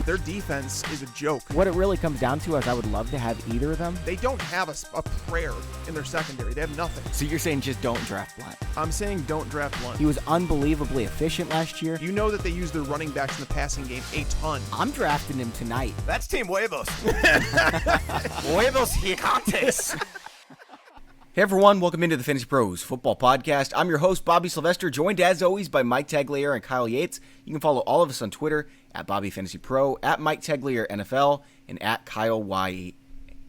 Their defense is a joke. What it really comes down to is I would love to have either of them. They don't have a prayer in their secondary. They have nothing. So you're saying just don't draft Blunt? I'm saying don't draft Blunt. He was unbelievably efficient last year. You know that they use their running backs in the passing game a ton. I'm drafting him tonight. That's Team Huevos. Huevos gigantes. Hey everyone, welcome into the Fantasy Pros Football Podcast. I'm your host, Bobby Sylvester, joined as always by Mike Tagliere and Kyle Yates. You can follow all of us on Twitter at BobbyFantasyPro, at Mike Tagliere NFL, and at Kyle Y.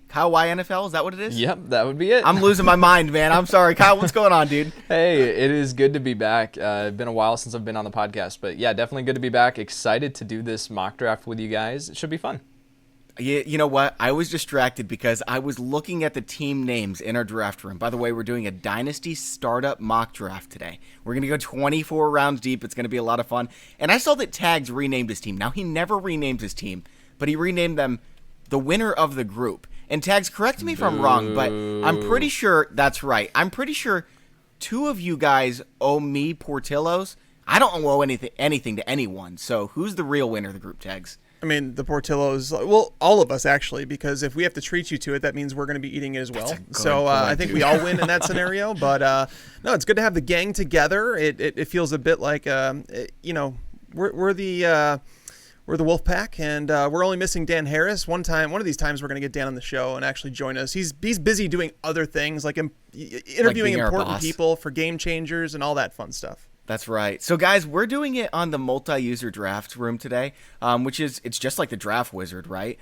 Kyle Y NFL, is that what it is? Yep, that would be it. I'm losing my mind, man. I'm sorry. Kyle, what's going on, dude? Hey, it is good to be back. It's been a while since I've been on the podcast, but yeah, definitely good to be back. Excited to do this mock draft with you guys. It should be fun. Yeah, you know what? I was distracted because I was looking at the team names in our draft room. By the way, we're doing a Dynasty startup mock draft today. We're going to go 24 rounds deep. It's going to be a lot of fun. And I saw that Tags renamed his team. Now, he never renamed his team, but he renamed them the winner of the group. And Tags, correct me if I'm wrong, but I'm pretty sure that's right. I'm pretty sure two of you guys owe me Portillo's. I don't owe anything to anyone. So who's the real winner of the group, Tags? I mean, the Portillo's, well, all of us actually, because if we have to treat you to it, that means we're going to be eating it as well. So I think we all win in that scenario. But no, it's good to have the gang together. It feels a bit like, we're the Wolf Pack, and we're only missing Dan Harris. One of these times, we're going to get Dan on the show and actually join us. He's busy doing other things, like interviewing important people for Game Changers and all that fun stuff. That's right. So, guys, we're doing it on the multi-user draft room today, it's just like the Draft Wizard, right?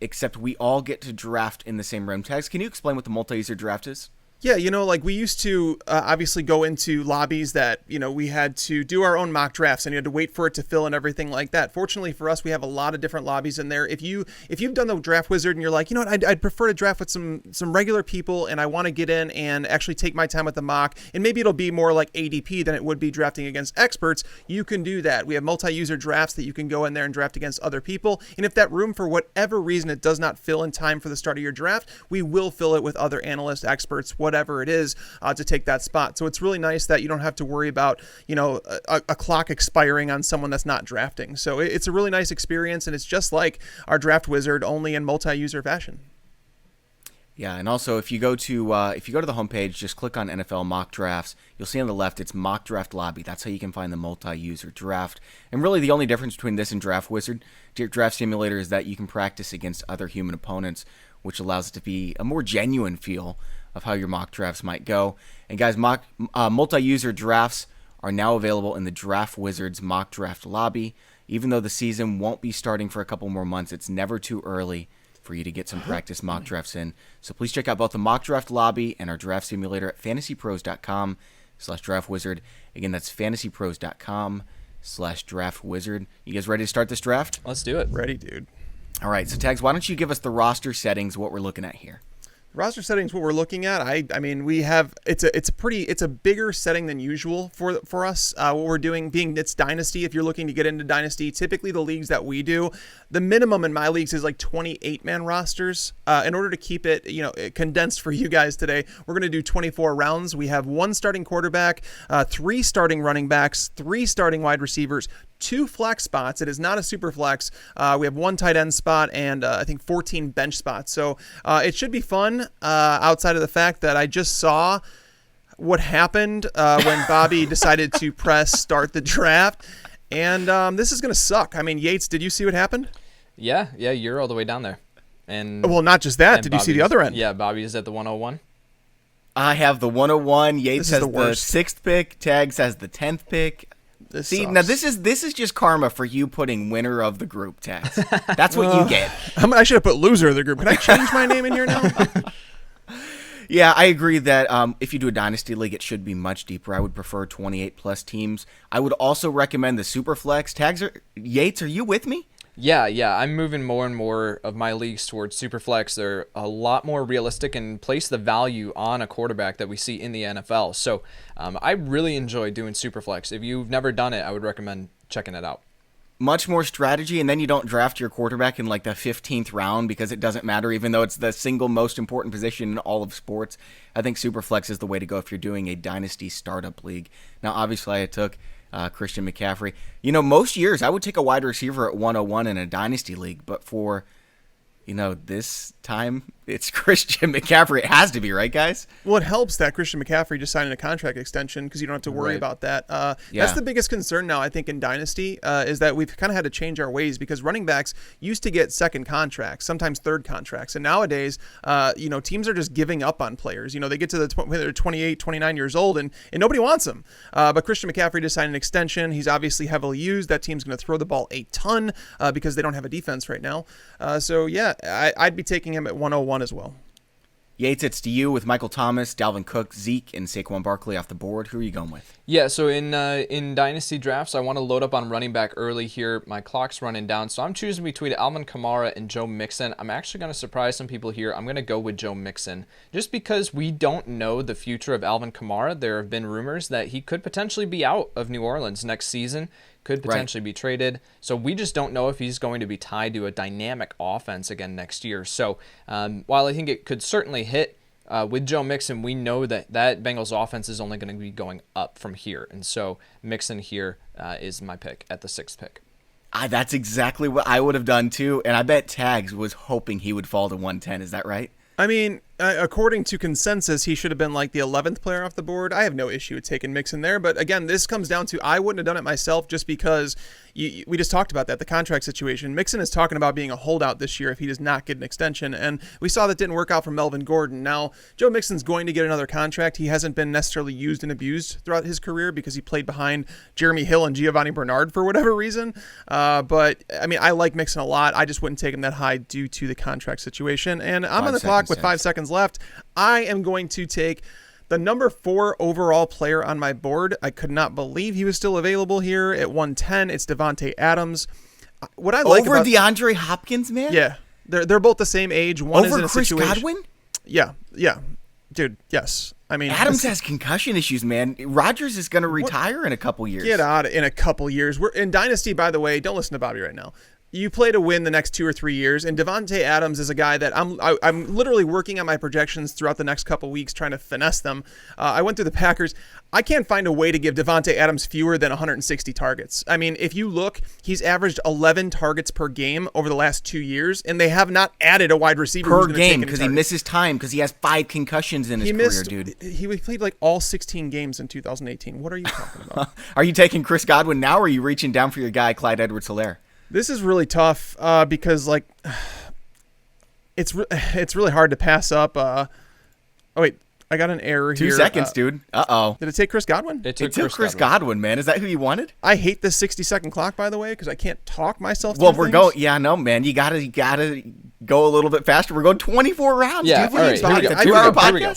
Except we all get to draft in the same room. Tags, can you explain what the multi-user draft is? Yeah, like we used to obviously go into lobbies that, we had to do our own mock drafts and you had to wait for it to fill and everything like that. Fortunately for us, we have a lot of different lobbies in there. If you've done the Draft Wizard and you're like, I'd prefer to draft with some regular people and I want to get in and actually take my time with the mock, and maybe it'll be more like ADP than it would be drafting against experts, you can do that. We have multi-user drafts that you can go in there and draft against other people. And if that room, for whatever reason, it does not fill in time for the start of your draft, we will fill it with other analysts, experts, whatever it is, to take that spot. So it's really nice that you don't have to worry about, a clock expiring on someone that's not drafting. So it's a really nice experience, and it's just like our Draft Wizard, only in multi-user fashion. Yeah, and also if you go to the homepage, just click on NFL mock drafts. You'll see on the left it's mock draft lobby. That's how you can find the multi-user draft. And really the only difference between this and Draft Wizard, Draft Simulator, is that you can practice against other human opponents, which allows it to be a more genuine feel of how your mock drafts might go. And guys, multi-user drafts are now available in the Draft Wizard's mock draft lobby. Even though the season won't be starting for a couple more months, it's never too early for you to get some practice mock drafts in. So please check out both the mock draft lobby and our draft simulator at fantasypros.com/draftwizard. Again, that's fantasypros.com/draftwizard. You guys ready to start this draft? Let's do it. Ready, dude. All right, so Tags, why don't you give us the roster settings, what we're looking at here? Roster settings, what we're looking at, I mean, we have it's a bigger setting than usual for us. What we're doing, being it's Dynasty. If you're looking to get into Dynasty, typically the leagues that we do, the minimum in my leagues is like 28-man rosters. In order to keep it, condensed for you guys today, we're going to do 24 rounds. We have one starting quarterback, 3 starting running backs, 3 starting wide receivers, 2 flex spots. It is not a super flex. We have 1 tight end spot and I think 14 bench spots. So it should be fun outside of the fact that I just saw what happened when Bobby decided to press start the draft. And this is going to suck. I mean, Yates, did you see what happened? Yeah, you're all the way down there. And well, not just that. Did you see the other end? Yeah, Bobby's at the 101. I have the 101. Yates has the 6th pick. Tags has the 10th pick. Now this is just karma for you putting winner of the group, Tags. That's what you get. I should have put loser of the group. Can I change my name in here now? Yeah, I agree that if you do a Dynasty League, it should be much deeper. I would prefer 28-plus teams. I would also recommend the Superflex. Tags, Yates, are you with me? Yeah. I'm moving more and more of my leagues towards Superflex. They're a lot more realistic and place the value on a quarterback that we see in the NFL. So I really enjoy doing Superflex. If you've never done it, I would recommend checking it out. Much more strategy, and then you don't draft your quarterback in like the 15th round because it doesn't matter, even though it's the single most important position in all of sports. I think Superflex is the way to go if you're doing a Dynasty startup league. Now, obviously, I took Christian McCaffrey. Most years I would take a wide receiver at 101 in a dynasty league, but for this time it's Christian McCaffrey. It has to be, right, guys? Well, it helps that Christian McCaffrey just signed a contract extension because you don't have to worry about that. That's the biggest concern now, I think, in Dynasty is that we've kind of had to change our ways because running backs used to get second contracts, sometimes third contracts. And nowadays, teams are just giving up on players. They get to when they're 28, 29 years old and nobody wants them. But Christian McCaffrey just signed an extension. He's obviously heavily used. That team's going to throw the ball a ton because they don't have a defense right now. I'd be taking him at 101 as well. Yates, it's to you with Michael Thomas, Dalvin Cook, Zeke, and Saquon Barkley off the board. Who are you going with? Yeah, so in Dynasty drafts, I want to load up on running back early here. My clock's running down, so I'm choosing between Alvin Kamara and Joe Mixon. I'm actually going to surprise some people here. I'm going to go with Joe Mixon. Just because we don't know the future of Alvin Kamara, there have been rumors that he could potentially be out of New Orleans next season. Could potentially be traded. So we just don't know if he's going to be tied to a dynamic offense again next year. So while I think it could certainly hit with Joe Mixon, we know that Bengals offense is only going to be going up from here. And so Mixon here is my pick at the 6th pick. That's exactly what I would have done too. And I bet Tags was hoping he would fall to 110. Is that right? I mean, according to consensus, he should have been like the 11th player off the board. I have no issue with taking Mixon there. But again, this comes down to I wouldn't have done it myself just because we just talked about that, the contract situation. Mixon is talking about being a holdout this year if he does not get an extension. And we saw that didn't work out for Melvin Gordon. Now, Joe Mixon's going to get another contract. He hasn't been necessarily used and abused throughout his career because he played behind Jeremy Hill and Giovanni Bernard for whatever reason. But, I mean, I like Mixon a lot. I just wouldn't take him that high due to the contract situation. And I'm on the clock with 5 seconds left. I am going to take the number 4 overall player on my board. I could not believe he was still available here at 110. It's Davante Adams. What I like over DeAndre Hopkins, man? Yeah. They're both the same age. One is in a Chris situation. Godwin? Yeah. Dude, yes. I mean, Adams has concussion issues, man. Rodgers is going to retire in a couple years. Get out in a couple years. We're in Dynasty, by the way. Don't listen to Bobby right now. You play to win the next 2 or 3 years, and Davante Adams is a guy that I'm literally working on my projections throughout the next couple weeks trying to finesse them. I went through the Packers. I can't find a way to give Davante Adams fewer than 160 targets. I mean, if you look, he's averaged 11 targets per game over the last 2 years, and they have not added a wide receiver per game because he misses time because he has 5 concussions in his career, dude. He played like all 16 games in 2018. What are you talking about? Are you taking Chris Godwin now, or are you reaching down for your guy Clyde Edwards-Helaire? This is really tough because like it's really hard to pass up. Oh wait, I got an error here. 2 seconds, dude. Uh-oh. Did it take Chris Godwin? It took Chris Godwin, man. Is that who you wanted? I hate this 60-second clock, by the way, because I can't talk myself through Well, we're things. going. Yeah, no, man. You gotta go a little bit faster. We're going 24 rounds. Yeah, dude. all right.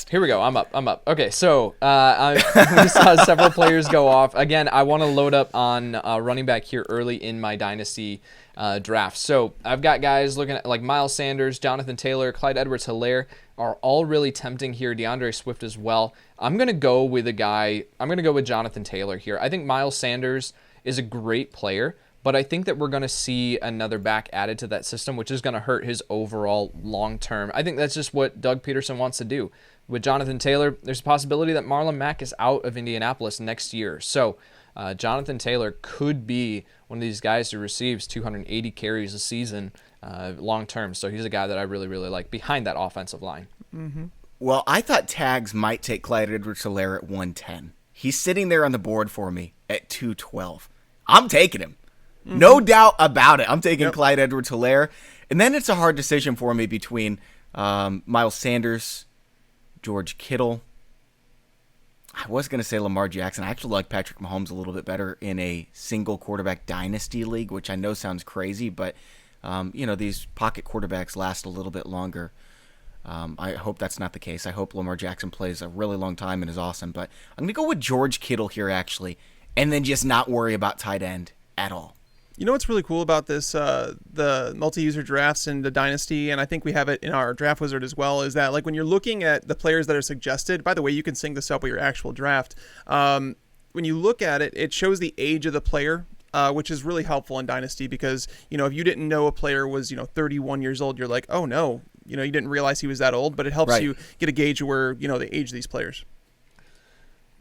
Here we go. I'm up. Okay, so we saw several players go off. Again, I want to load up on running back here early in my Dynasty draft. So I've got guys looking at like Miles Sanders, Jonathan Taylor, Clyde Edwards-Helaire are all really tempting here. DeAndre Swift as well. I'm going to go with Jonathan Taylor here. I think Miles Sanders is a great player, but I think that we're going to see another back added to that system, which is going to hurt his overall long-term. I think that's just what Doug Peterson wants to do. With Jonathan Taylor, there's a possibility that Marlon Mack is out of Indianapolis next year. So Jonathan Taylor could be one of these guys who receives 280 carries a season long-term. So he's a guy that I really, really like behind that offensive line. Mm-hmm. Well, I thought Tags might take Clyde Edwards-Helaire at 110. He's sitting there on the board for me at 212. I'm taking him. Mm-hmm. No doubt about it. I'm taking Clyde Edwards-Helaire. And then it's a hard decision for me between Miles Sanders, George Kittle. I was going to say Lamar Jackson. I actually like Patrick Mahomes a little bit better in a single quarterback dynasty league, which I know sounds crazy, but these pocket quarterbacks last a little bit longer. I hope that's not the case. I hope Lamar Jackson plays a really long time and is awesome, but I'm going to go with George Kittle here actually, and then just not worry about tight end at all. You know what's really cool about this, the multi-user drafts in the Dynasty, and I think we have it in our Draft Wizard as well, is that like when you're looking at the players that are suggested, by the way, you can sync this up with your actual draft. When you look at it, it shows the age of the player, which is really helpful in Dynasty because, if you didn't know a player was, 31 years old, you're like, oh no, you didn't realize he was that old, but it helps you get a gauge of where, the age of these players.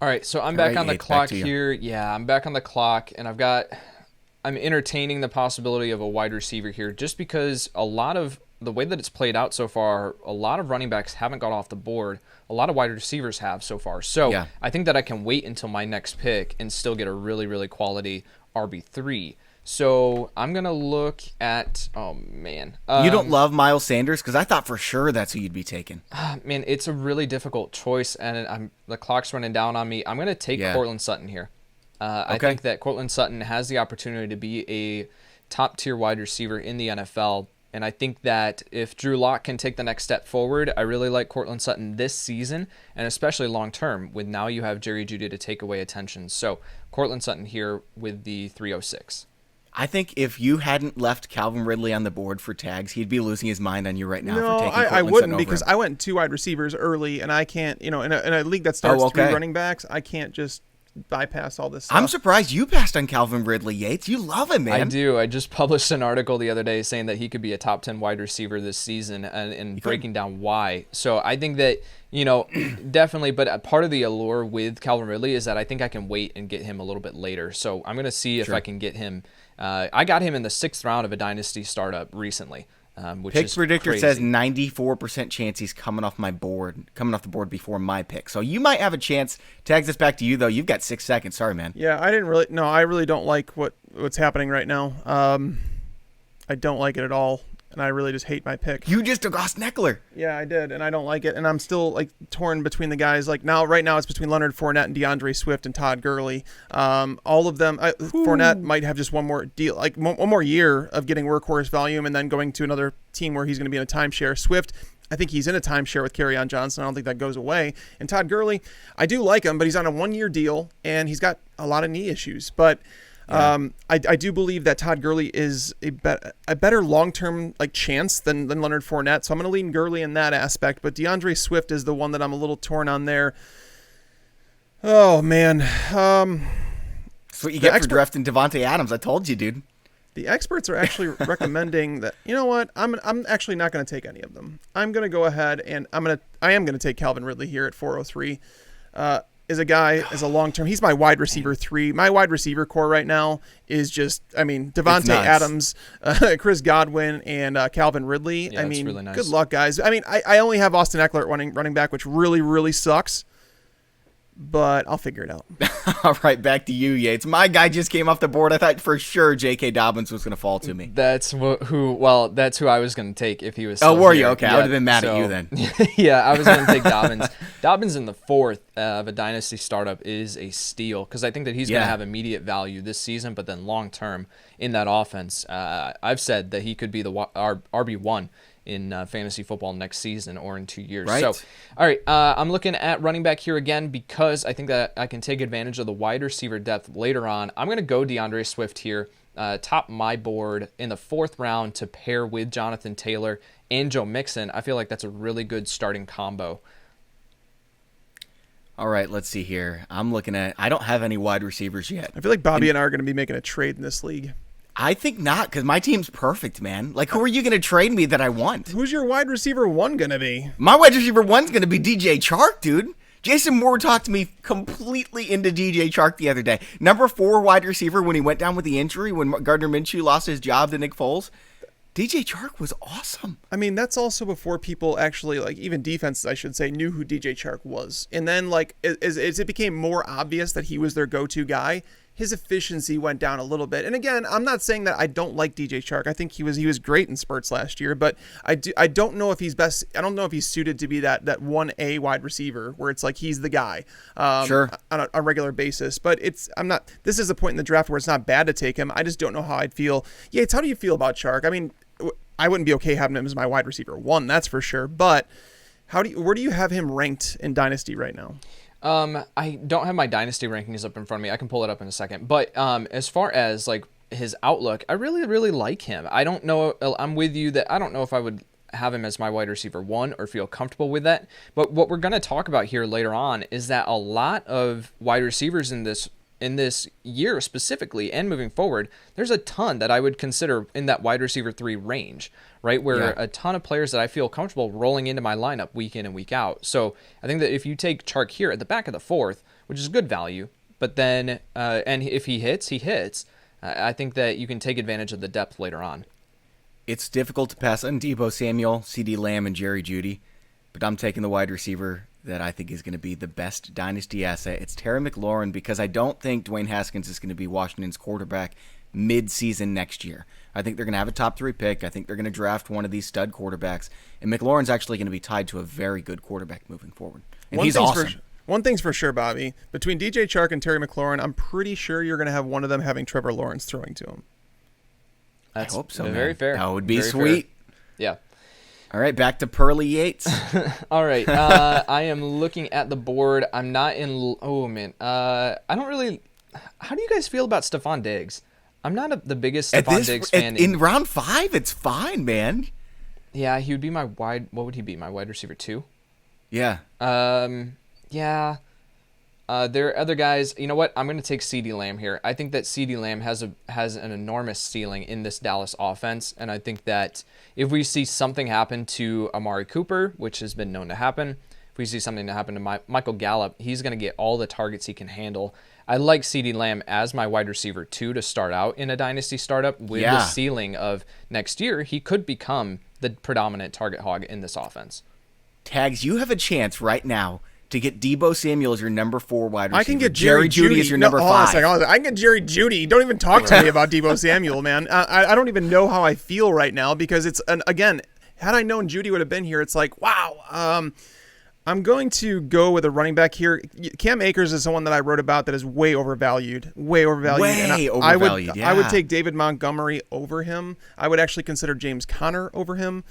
All right, so I'm All back right, on the Yates, back clock to you. here. Yeah, I'm back on the clock, and I'm entertaining the possibility of a wide receiver here just because a lot of the way that it's played out so far, a lot of running backs haven't got off the board. A lot of wide receivers have so far. So Yeah. I think that I can wait until my next pick and still get a really, really quality RB3. So I'm going to look at, oh, man. You don't love Miles Sanders? Because I thought for sure that's who you'd be taking. Man, it's a really difficult choice, and the clock's running down on me. I'm going to take Courtland Sutton here. I think that Courtland Sutton has the opportunity to be a top-tier wide receiver in the NFL, and I think that if Drew Lock can take the next step forward, I really like Courtland Sutton this season, and especially long-term, with now you have Jerry Jeudy to take away attention. So Courtland Sutton here with the 306. I think if you hadn't left Calvin Ridley on the board for tags, he'd be losing his mind on you right now No, for taking I Courtland wouldn't Sutton because over I went 2 wide receivers early, and I can't, in a league that starts 3 running backs, I can't just bypass all this stuff. I'm surprised you passed on Calvin Ridley, Yates. You love him, man. I do. I just published an article the other day saying that he could be a top 10 wide receiver this season and breaking down why. So I think that, definitely, but part of the allure with Calvin Ridley is that I think I can wait and get him a little bit later. So I'm going to see if I can get him. I got him in the 6th round of a Dynasty startup recently. Which Pick is Predictor crazy. says 94% chance he's coming off the board before my pick. So you might have a chance. Tags this back to you, though. You've got 6 seconds. Sorry, man. Yeah, I really don't like what's happening right now. I don't like it at all, and I really just hate my pick. You just took Austin Eckler. Yeah, I did, and I don't like it, and I'm still torn between the guys. Right now it's between Leonard Fournette and DeAndre Swift and Todd Gurley. All of them. Fournette might have just one more deal, one more year of getting workhorse volume, and then going to another team where he's going to be in a timeshare. Swift, I think he's in a timeshare with Kerryon Johnson. I don't think that goes away. And Todd Gurley, I do like him, but he's on a 1-year deal, and he's got a lot of knee issues. But I do believe that Todd Gurley is a better long-term chance than Leonard Fournette. So I'm going to lean Gurley in that aspect. But DeAndre Swift is the one that I'm a little torn on there. Oh, man. That's what you get for drafting Davante Adams. I told you, dude. The experts are actually recommending that, you know what, I'm actually not going to take any of them. I'm going to go ahead and I am going to take Calvin Ridley here at 403. As a long-term, he's my wide receiver 3. My wide receiver core right now is just, Davante Adams, Chris Godwin, and Calvin Ridley. Yeah, that's really nice. Good luck, guys. I only have Austin Eckler at running back, which really, really sucks. But I'll figure it out. All right, back to you, Yates. My guy just came off the board. I thought for sure J.K. Dobbins was going to fall to me. That's who I was going to take if he was still were here. you? Okay, I would have been mad at you then. Yeah, I was going to take Dobbins. Dobbins in the 4th of a Dynasty startup is a steal because I think that he's going to have immediate value this season, but then long-term in that offense, I've said that he could be the RB1 in fantasy football next season or in 2 years. Right. So, all right, I'm looking at running back here again because I think that I can take advantage of the wide receiver depth later on. I'm going to go DeAndre Swift here, top my board in the 4th round to pair with Jonathan Taylor and Joe Mixon. I feel like that's a really good starting combo. All right, let's see here. I don't have any wide receivers yet. I feel like Bobby and I are going to be making a trade in this league. I think not, because my team's perfect, man. Who are you going to trade me that I want? Who's your wide receiver 1 going to be? My wide receiver 1's going to be DJ Chark, dude. Jason Moore talked me completely into DJ Chark the other day. Number 4 wide receiver when he went down with the injury, when Gardner Minshew lost his job to Nick Foles. DJ Chark was awesome. That's also before people actually, even defenses, I should say, knew who DJ Chark was. And then, as it became more obvious that he was their go-to guy, his efficiency went down a little bit. And again, I'm not saying that I don't like DJ Chark. I think he was great in spurts last year, but I don't know if he's best. I don't know if he's suited to be that 1A wide receiver where it's he's the guy Sure. on a regular basis. But this is a point in the draft where it's not bad to take him. I just don't know how I'd feel. Yates, how do you feel about Chark? I wouldn't be okay having him as my wide receiver 1, that's for sure. But where do you have him ranked in Dynasty right now? I don't have my Dynasty rankings up in front of me. I can pull it up in a second. But as far as his outlook, I really, really like him. I don't know. I'm with you that I don't know if I would have him as my wide receiver 1 or feel comfortable with that. But what we're going to talk about here later on is that a lot of wide receivers in this year specifically and moving forward, there's a ton that I would consider in that wide receiver 3 range, right? Where a ton of players that I feel comfortable rolling into my lineup week in and week out. So I think that if you take Chark here at the back of the 4th, which is good value. But then, and if he hits, he hits. I think that you can take advantage of the depth later on. It's difficult to pass on Deebo Samuel, CeeDee Lamb, and Jerry Jeudy, but I'm taking the wide receiver that I think is going to be the best dynasty asset. It's Terry McLaurin, because I don't think Dwayne Haskins is going to be Washington's quarterback mid-season next year. I think they're going to have a top 3 pick. I think they're going to draft one of these stud quarterbacks, and McLaurin's actually going to be tied to a very good quarterback moving forward. And he's awesome. One thing's for sure, Bobby. Between DJ Chark and Terry McLaurin, I'm pretty sure you're going to have one of them having Trevor Lawrence throwing to him. I hope so, very man. fair. That would be Very sweet. fair. Yeah. All right, back to Pearly Yates. All right. I am looking at the board. I'm not in. Oh, man. I don't really. How do you guys feel about Stephon Diggs? I'm not the biggest Stephon Diggs fan. In round 5, it's fine, man. Yeah, he would be my wide. What would he be? My wide receiver 2? Yeah. Yeah. There are other guys. You know what? I'm going to take CeeDee Lamb here. I think that CeeDee Lamb has an enormous ceiling in this Dallas offense, and I think that if we see something happen to Amari Cooper, which has been known to happen, if we see something to happen to Michael Gallup, he's going to get all the targets he can handle. I like CeeDee Lamb as my wide receiver 2 to start out in a dynasty startup with the ceiling of next year. He could become the predominant target hog in this offense. Tags, you have a chance right now to get Deebo Samuel as your number 4 wide receiver. I can get Jerry Jeudy as your number 5. Hold on a second. I can get Jerry Jeudy. Don't even talk to me about Deebo Samuel, man. I don't even know how I feel right now, because it's again, had I known Jeudy would have been here, it's like, wow. I'm going to go with a running back here. Cam Akers is someone that I wrote about that is way overvalued. I would take David Montgomery over him. I would actually consider James Conner over him.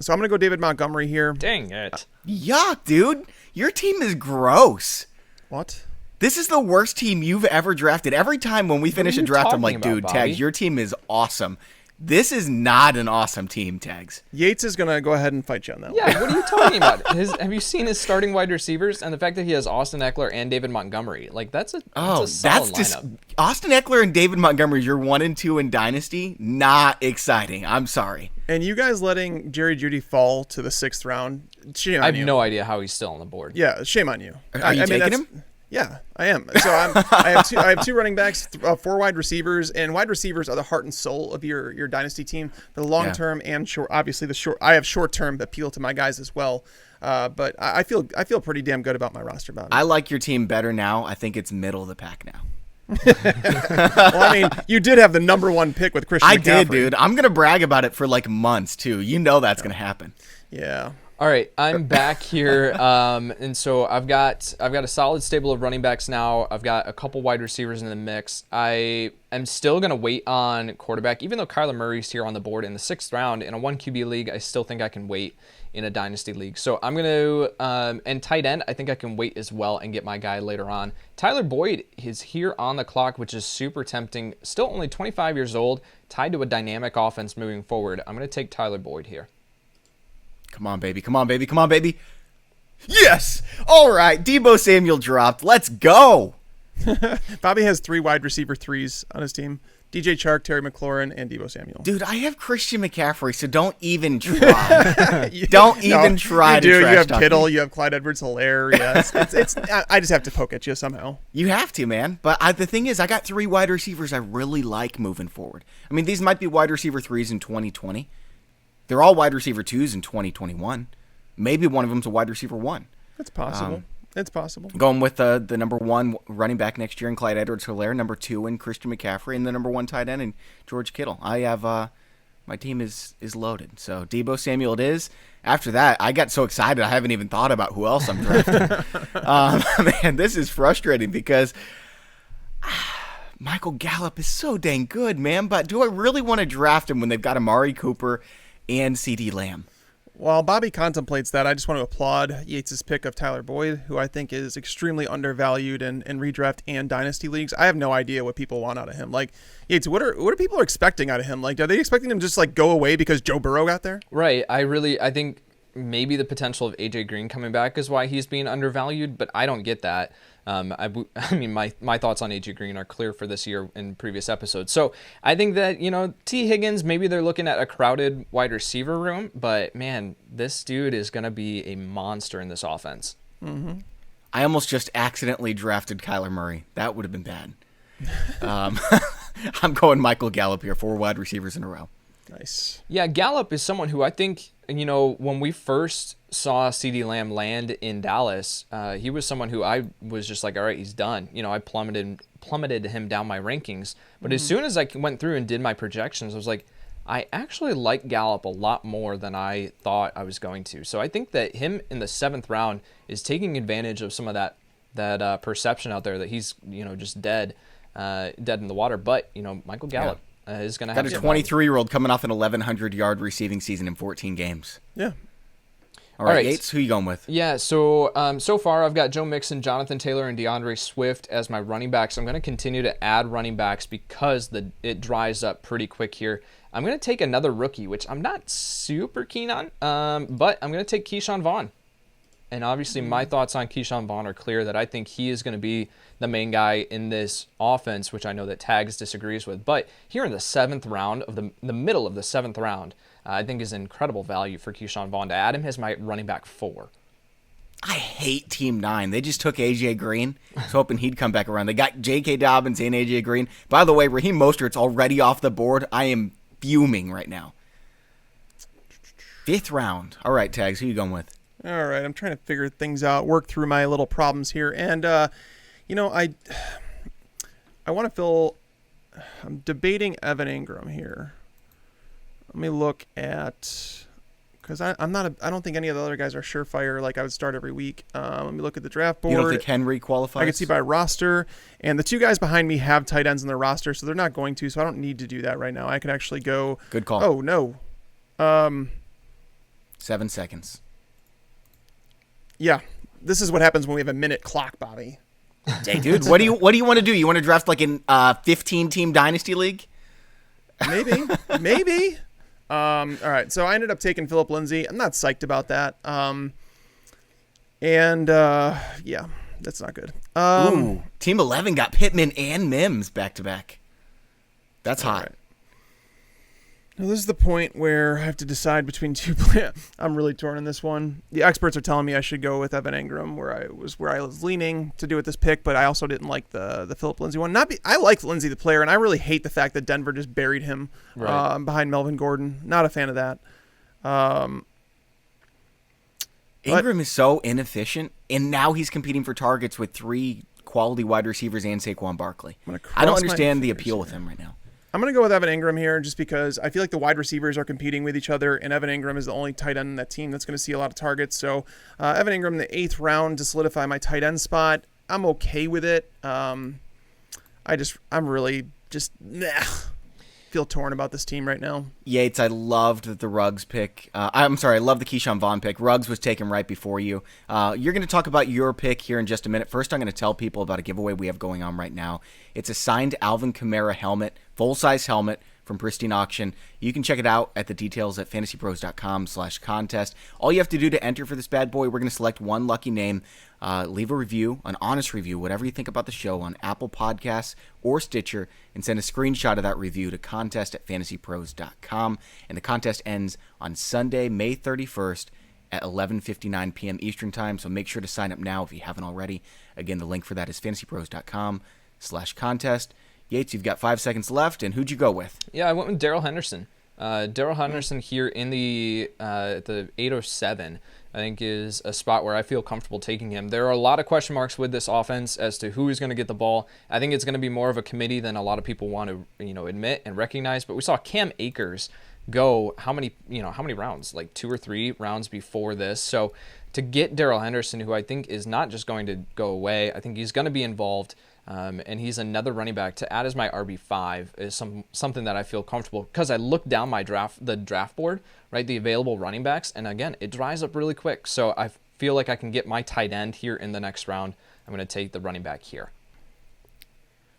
So I'm going to go David Montgomery here. Dang it. Yuck, dude. Your team is gross. What? This is the worst team you've ever drafted. Every time when we finish a draft, I'm like, dude, Bobby? Tags, your team is awesome. This is not an awesome team, Tags. Yates is going to go ahead and fight you on that. Yeah, what are you talking about? Have you seen his starting wide receivers and the fact that he has Austin Eckler and David Montgomery? Like, that's a solid lineup. Austin Eckler and David Montgomery, you're 1 and 2 in Dynasty. Not exciting. I'm sorry. And you guys letting Jerry Jeudy fall to the 6th round, shame on you. I have no idea how he's still on the board. Yeah, shame on you. Are you taking him? Yeah, I am. So I have 2 running backs, 4 wide receivers, and wide receivers are the heart and soul of your dynasty team. The long term and short, obviously the short. I have short term appeal to my guys as well. But I feel pretty damn good about my roster, Bobby. I like your team better now. I think it's middle of the pack now. Well, I mean, you did have the number 1 pick with Christian McCaffrey. I did, dude. I'm gonna brag about it for like months too. You know that's gonna happen. Yeah. All right, I'm back here, and so I've got a solid stable of running backs now. I've got a couple wide receivers in the mix. I am still going to wait on quarterback, even though Kyler Murray's here on the board in the 6th round. In a 1 QB league, I still think I can wait in a dynasty league. So I'm going to, and tight end, I think I can wait as well and get my guy later on. Tyler Boyd is here on the clock, which is super tempting. Still only 25 years old, tied to a dynamic offense moving forward. I'm going to take Tyler Boyd here. Come on, baby. Come on, baby. Come on, baby. Yes! All right. Deebo Samuel dropped. Let's go. Bobby has 3 wide receiver 3s on his team. DJ Chark, Terry McLaurin, and Deebo Samuel. Dude, I have Christian McCaffrey, so don't even try. Don't even try to do. trash You have talk Kittle. me. You have Clyde Edwards-Helaire. Yeah, it's I just have to poke at you somehow. You have to, man. But the thing is, I got 3 wide receivers I really like moving forward. I mean, these might be wide receiver 3s in 2020. They're all wide receiver 2s in 2021. Maybe one of them's a wide receiver 1. It's possible. It's possible. Going with the number 1 running back next year in Clyde Edwards-Helaire, number 2 in Christian McCaffrey, and the number 1 tight end in George Kittle. I have my team is loaded. So Deebo Samuel it is. After that, I got so excited I haven't even thought about who else I'm drafting. Man, this is frustrating because Michael Gallup is so dang good, man. But do I really want to draft him when they've got Amari Cooper and CeeDee Lamb? While Bobby contemplates that, I just want to applaud Yates' pick of Tyler Boyd, who I think is extremely undervalued in redraft and dynasty leagues. I have no idea what people want out of him. Like, Yates, what are people expecting out of him? Like, are they expecting him to just like go away because Joe Burrow got there? Right. I think maybe the potential of AJ Green coming back is why he's being undervalued, but I don't get that. I mean, my thoughts on AJ Green are clear for this year in previous episodes. So I think that, T. Higgins, maybe they're looking at a crowded wide receiver room, but man, this dude is going to be a monster in this offense. Mm-hmm. I almost just accidentally drafted Kyler Murray. That would have been bad. I'm going Michael Gallup here, 4 wide receivers in a row. Nice. Yeah, Gallup is someone who I think, when we first saw CeeDee Lamb land in Dallas, he was someone who I was just like, all right, he's done. I plummeted him down my rankings. But as soon as I went through and did my projections, I was like, I actually like Gallup a lot more than I thought I was going to. So I think that him in the 7th round is taking advantage of some of that perception out there that he's just dead in the water. But Michael Gallup is going to have a 23-year-old coming off an 1,100-yard receiving season in 14 games. Yeah. All right, Yates, who you going with? Yeah, so so far I've got Joe Mixon, Jonathan Taylor, and DeAndre Swift as my running backs. I'm going to continue to add running backs because it dries up pretty quick here. I'm going to take another rookie, which I'm not super keen on, but I'm going to take Keyshawn Vaughn. And obviously my thoughts on Keyshawn Vaughn are clear that I think he is going to be the main guy in this offense, which I know that Tags disagrees with. But here in the 7th round, the middle of the 7th round, I think is incredible value for Keyshawn Vaughn to add him as my running back 4. I hate Team 9. They just took A.J. Green. I was hoping he'd come back around. They got J.K. Dobbins and A.J. Green. By the way, Raheem Mostert's already off the board. I am fuming right now. 5th round. All right, Tags, who you going with? All right, I'm trying to figure things out, work through my little problems here. And, I want to fill... I'm debating Evan Ingram here. Let me look at... Because I don't think any of the other guys are surefire like I would start every week. Let me look at the draft board. You don't think Henry qualifies? I can see by roster. And the 2 guys behind me have tight ends in their roster, so they're not going to. So I don't need to do that right now. I can actually go... Good call. Oh, no. 7 seconds. Yeah. This is what happens when we have a minute clock, Bobby. Hey, dude, what do you want to do? You want to draft like in 15-team Dynasty League? Maybe. All right, so I ended up taking Philip Lindsay. I'm not psyched about that. Yeah, that's not good. Ooh, Team 11 got Pittman and Mims back-to-back. That's hot. Right. Now, this is the point where I have to decide between 2 players. I'm really torn on this one. The experts are telling me I should go with Evan Ingram, where I was leaning to do with this pick, but I also didn't like the Philip Lindsay one. I like Lindsay the player, and I really hate the fact that Denver just buried him behind Melvin Gordon. Not a fan of that. Ingram is so inefficient, and now he's competing for targets with 3 quality wide receivers and Saquon Barkley. I don't understand the appeal with him right now. I'm going to go with Evan Ingram here just because I feel like the wide receivers are competing with each other, and Evan Ingram is the only tight end in that team that's going to see a lot of targets. So Evan Ingram in the 8th round to solidify my tight end spot. I'm okay with it. I'm really just feel torn about this team right now. Yates, I loved the Ruggs pick. I love the Keyshawn Vaughn pick. Ruggs was taken right before you. You're going to talk about your pick here in just a minute. First, I'm going to tell people about a giveaway we have going on right now. It's a signed Alvin Kamara helmet, full-size helmet from Pristine Auction. You can check it out at the details at fantasypros.com/contest. All you have to do to enter for this bad boy, we're going to select one lucky name. Leave a review, an honest review, whatever you think about the show on Apple Podcasts or Stitcher, and send a screenshot of that review to contest@fantasypros.com. And the contest ends on Sunday, May 31st at 11:59 p.m. Eastern Time, so make sure to sign up now if you haven't already. Again, the link for that is fantasypros.com/contest. Yates, you've got 5 seconds left, and who'd you go with? Yeah, I went with Daryl Henderson. Daryl Henderson here in the 807, I think, is a spot where I feel comfortable taking him. There are a lot of question marks with this offense as to who is going to get the ball. I think it's going to be more of a committee than a lot of people want to admit and recognize. But we saw Cam Akers go how many rounds, like 2 or 3 rounds before this. So to get Daryl Henderson, who I think is not just going to go away, I think he's going to be involved. And he's another running back to add as my RB5 is something that I feel comfortable because I look down the draft board, right, the available running backs, and again, it dries up really quick. So I feel like I can get my tight end here in the next round. I'm going to take the running back here.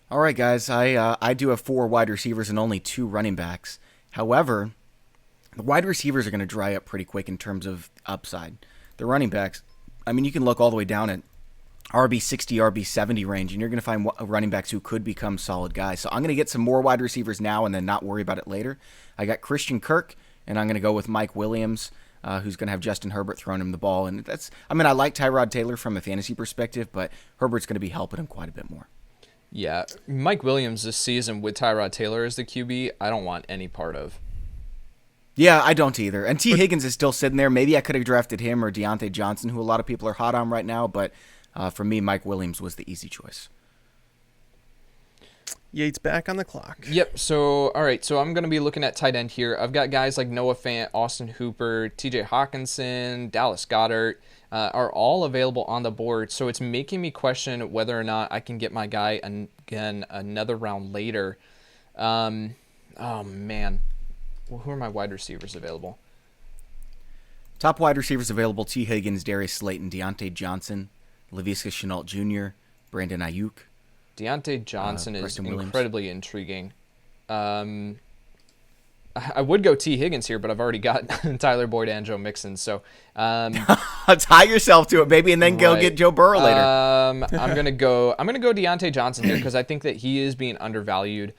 All right, guys, I do have 4 wide receivers and only 2 running backs. However, the wide receivers are going to dry up pretty quick in terms of upside. The running backs, I mean, you can look all the way down at RB60, RB70 range, and you're going to find running backs who could become solid guys. So I'm going to get some more wide receivers now and then not worry about it later. I got Christian Kirk, and I'm going to go with Mike Williams. who's going to have Justin Herbert throwing him the ball. And I like Tyrod Taylor from a fantasy perspective, but Herbert's going to be helping him quite a bit more. Yeah, Mike Williams this season with Tyrod Taylor as the QB, I don't want any part of. Yeah, I don't either. And T. Higgins is still sitting there. Maybe I could have drafted him or Deante Johnson, who a lot of people are hot on right now, but for me, Mike Williams was the easy choice. Yates back on the clock. Yep. So, all right. So I'm going to be looking at tight end here. I've got guys like Noah Fant, Austin Hooper, T.J. Hawkinson, Dallas Goedert are all available on the board. So it's making me question whether or not I can get my guy again another round later. Oh man, well, who are my wide receivers available? Top wide receivers available: T. Higgins, Darius Slayton, Deante Johnson, Laviska Shenault Jr., Brandon Ayuk. Deante Johnson is Preston Williams. incredibly intriguing. I would go T. Higgins here, but I've already got Tyler Boyd and Joe Mixon. So tie yourself to it, baby, and then go get Joe Burrow later. I'm gonna go Deante Johnson here because I think that he is being undervalued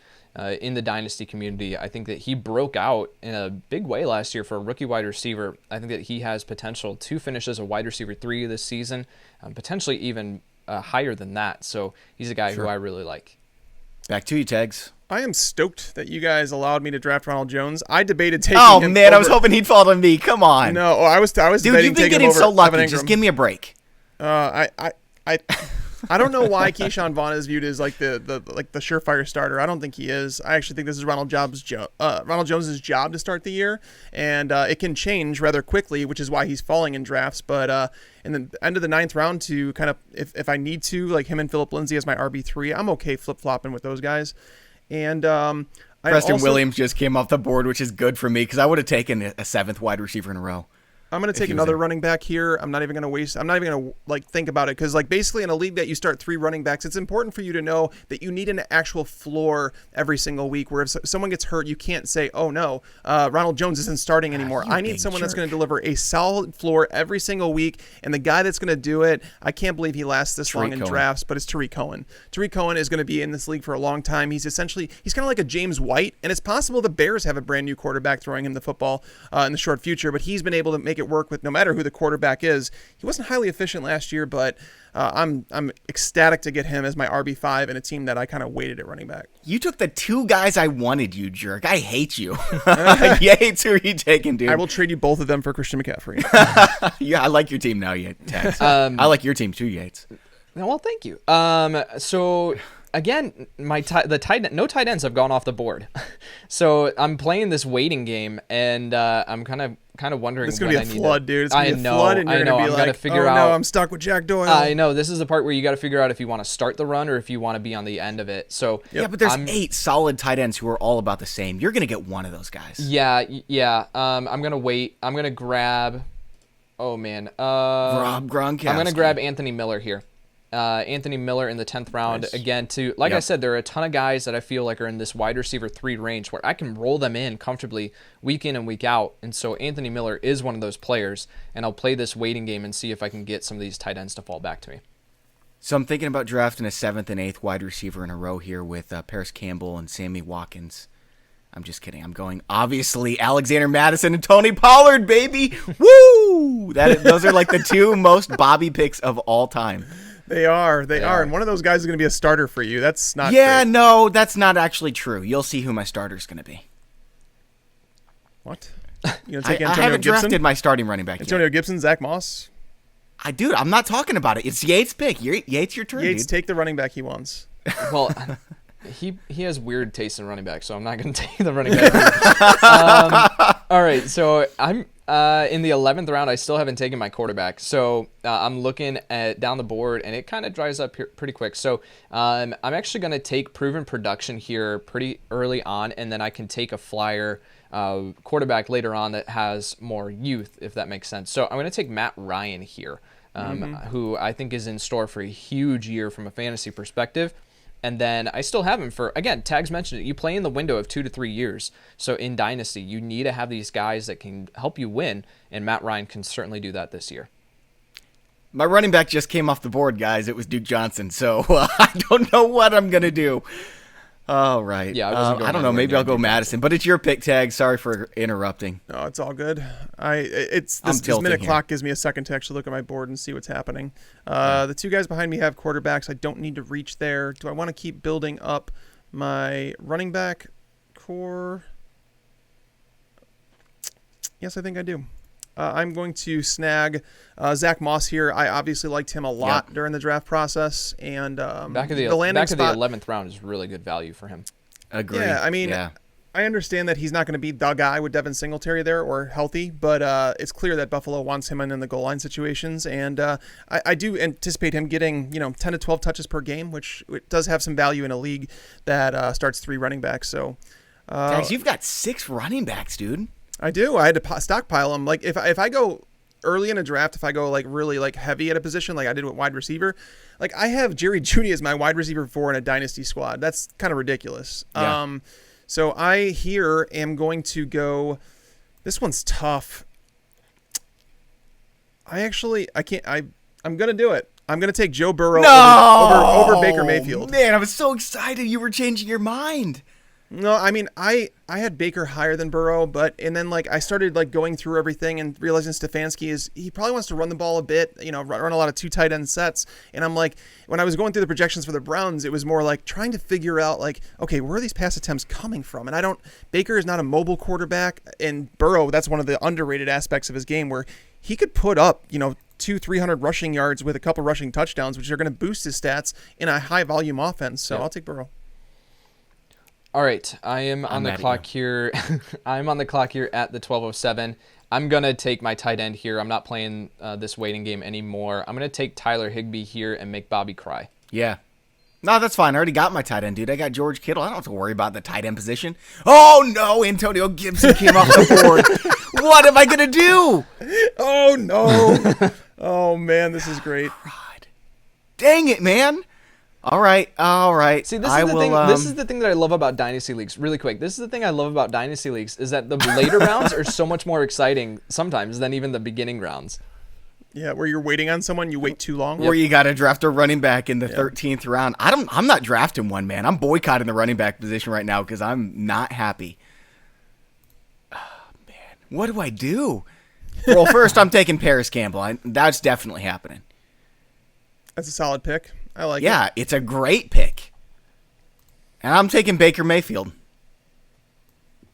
in the Dynasty community. I think that he broke out in a big way last year for a rookie wide receiver. I think that he has potential to finish as a wide receiver 3 this season, potentially even higher than that. So he's a guy who I really like. Back to you, Tags. I am stoked that you guys allowed me to draft Ronald Jones. I debated taking Oh him man, over. I was hoping he'd fall to me. Come on. No, I was Dude, debating you've been taking getting him over so Evan lucky. Ingram. Just give me a break. I don't know why Keyshawn Vaughn is viewed as like the surefire starter. I don't think he is. I actually think this is Ronald Jones' job to start the year, and it can change rather quickly, which is why he's falling in drafts. But in the end of the 9th round, to kind of if I need to, like him and Phillip Lindsay as my RB3, I'm okay flip flopping with those guys. And Preston Williams just came off the board, which is good for me because I would have taken a 7th wide receiver in a row. I'm going to take another running back here. I'm not even going to think about it because basically in a league that you start 3 running backs, it's important for you to know that you need an actual floor every single week where if someone gets hurt, you can't say, oh no, Ronald Jones isn't starting anymore. I need someone that's going to deliver a solid floor every single week, and the guy that's going to do it, I can't believe he lasts this long in drafts, but it's Tarik Cohen. Tarik Cohen is going to be in this league for a long time. He's kind of like a James White, and it's possible the Bears have a brand new quarterback throwing him the football in the short future, but he's been able to make it work with no matter who the quarterback is. He wasn't highly efficient last year, but I'm ecstatic to get him as my RB5 in a team that I kind of waited at running back. You took the 2 guys I wanted, you jerk. I hate you. Yates, who are you taking, dude? I will trade you both of them for Christian McCaffrey. Yeah, I like your team now, Yates. I like your team too, Yates. Well, thank you. So again, no tight ends have gone off the board. So I'm playing this waiting game, and I'm kind of wondering. It's gonna be a flood, dude. It's gonna be a flood, and you're gonna be like, oh no, I'm stuck with Jack Doyle. I know. This is the part where you got to figure out if you want to start the run or if you want to be on the end of it. So yeah, but there's 8 solid tight ends who are all about the same. You're gonna get one of those guys. Yeah. I'm gonna wait. I'm gonna grab. Oh man. Rob Gronkowski. I'm gonna grab Anthony Miller here. Anthony Miller in the 10th round. Nice. Again, I said, there are a ton of guys that I feel like are in this wide receiver 3 range where I can roll them in comfortably week in and week out. And so Anthony Miller is one of those players, and I'll play this waiting game and see if I can get some of these tight ends to fall back to me. So I'm thinking about drafting a 7th and 8th wide receiver in a row here with Paris Campbell and Sammy Watkins. I'm just kidding. I'm going, obviously, Alexander Madison and Tony Pollard, baby. Woo! Those are like the 2 most Bobby picks of all time. They are. And one of those guys is going to be a starter for you. That's not great. No, that's not actually true. You'll see who my starter's going to be. What? You take Antonio I haven't Gibson? drafted my starting running back Antonio yet. Gibson, Zach Moss? I'm not talking about it. It's Yates' pick. Yates, your turn, Yates, dude. take the running back he wants. Well, he has weird taste in running back, so I'm not going to take the running back. All right, so I'm in the 11th round. I still haven't taken my quarterback, so I'm looking at down the board, and it kind of dries up here pretty quick. So I'm actually going to take proven production here pretty early on, and then I can take a flyer quarterback later on that has more youth, if that makes sense. So I'm going to take Matt Ryan here, who I think is in store for a huge year from a fantasy perspective. And then I still have him for, again, Tags mentioned it, you play in the window of 2 to 3 years. So in Dynasty, you need to have these guys that can help you win, and Matt Ryan can certainly do that this year. My running back just came off the board, guys. It was Duke Johnson, so I don't know what I'm going to do. Oh, right. Yeah, I wasn't going I don't know. anywhere Maybe near I'll go David Madison, but it's your pick, Tag. Sorry for interrupting. No, it's all good. This tilting minute here. clock gives me a second to actually look at my board and see what's happening. The two guys behind me have quarterbacks. I don't need to reach there. Do I want to keep building up my running back core? Yes, I think I do. I'm going to snag Zach Moss here. I obviously liked him a lot during the draft process, and Back of the landing spot, 11th round is really good value for him. Agree. Yeah, I mean, I understand that he's not going to be the guy with Devin Singletary there or healthy, but it's clear that Buffalo wants him in the goal line situations, and I do anticipate him getting 10 to 12 touches per game, which does have some value in a league that starts 3 running backs. So, Tags, you've got 6 running backs, dude. I do. I had to stockpile them. Like if I go early in a draft, if I go like really like heavy at a position, like I did with wide receiver, like I have Jerry Jeudy as my wide receiver 4 in a dynasty squad. That's kind of ridiculous. Yeah. So I here am going to go. This one's tough. I'm gonna do it. I'm gonna take Joe Burrow over Baker Mayfield. Man, I was so excited you were changing your mind. No, I mean, I had Baker higher than Burrow, and then like I started like going through everything and realizing he probably wants to run the ball a bit, run a lot of 2 tight end sets. And I'm like, when I was going through the projections for the Browns, it was more like trying to figure out like, okay, where are these pass attempts coming from? And Baker is not a mobile quarterback, and Burrow, that's one of the underrated aspects of his game where he could put up, 200-300 rushing yards with a couple rushing touchdowns, which are going to boost his stats in a high volume offense. So I'll take Burrow. All right, I am on the clock here. I'm on the clock here at the 12:07. I'm going to take my tight end here. I'm not playing this waiting game anymore. I'm going to take Tyler Higbee here and make Bobby cry. Yeah. No, that's fine. I already got my tight end, dude. I got George Kittle. I don't have to worry about the tight end position. Oh, no. Antonio Gibson came off the board. What am I going to do? Oh, no. Oh, man, this is great. God. Dang it, man. All right. See, this is the thing that I love about Dynasty Leagues. Really quick, this is the thing I love about Dynasty Leagues is that the later rounds are so much more exciting sometimes than even the beginning rounds. Yeah, where you're waiting on someone, you wait too long. Where you got to draft a running back in the 13th round. I'm not drafting one, man. I'm boycotting the running back position right now because I'm not happy. Oh, man, what do I do? Well, first I'm taking Paris Campbell. That's definitely happening. That's a solid pick. I like it. Yeah, it's a great pick. And I'm taking Baker Mayfield.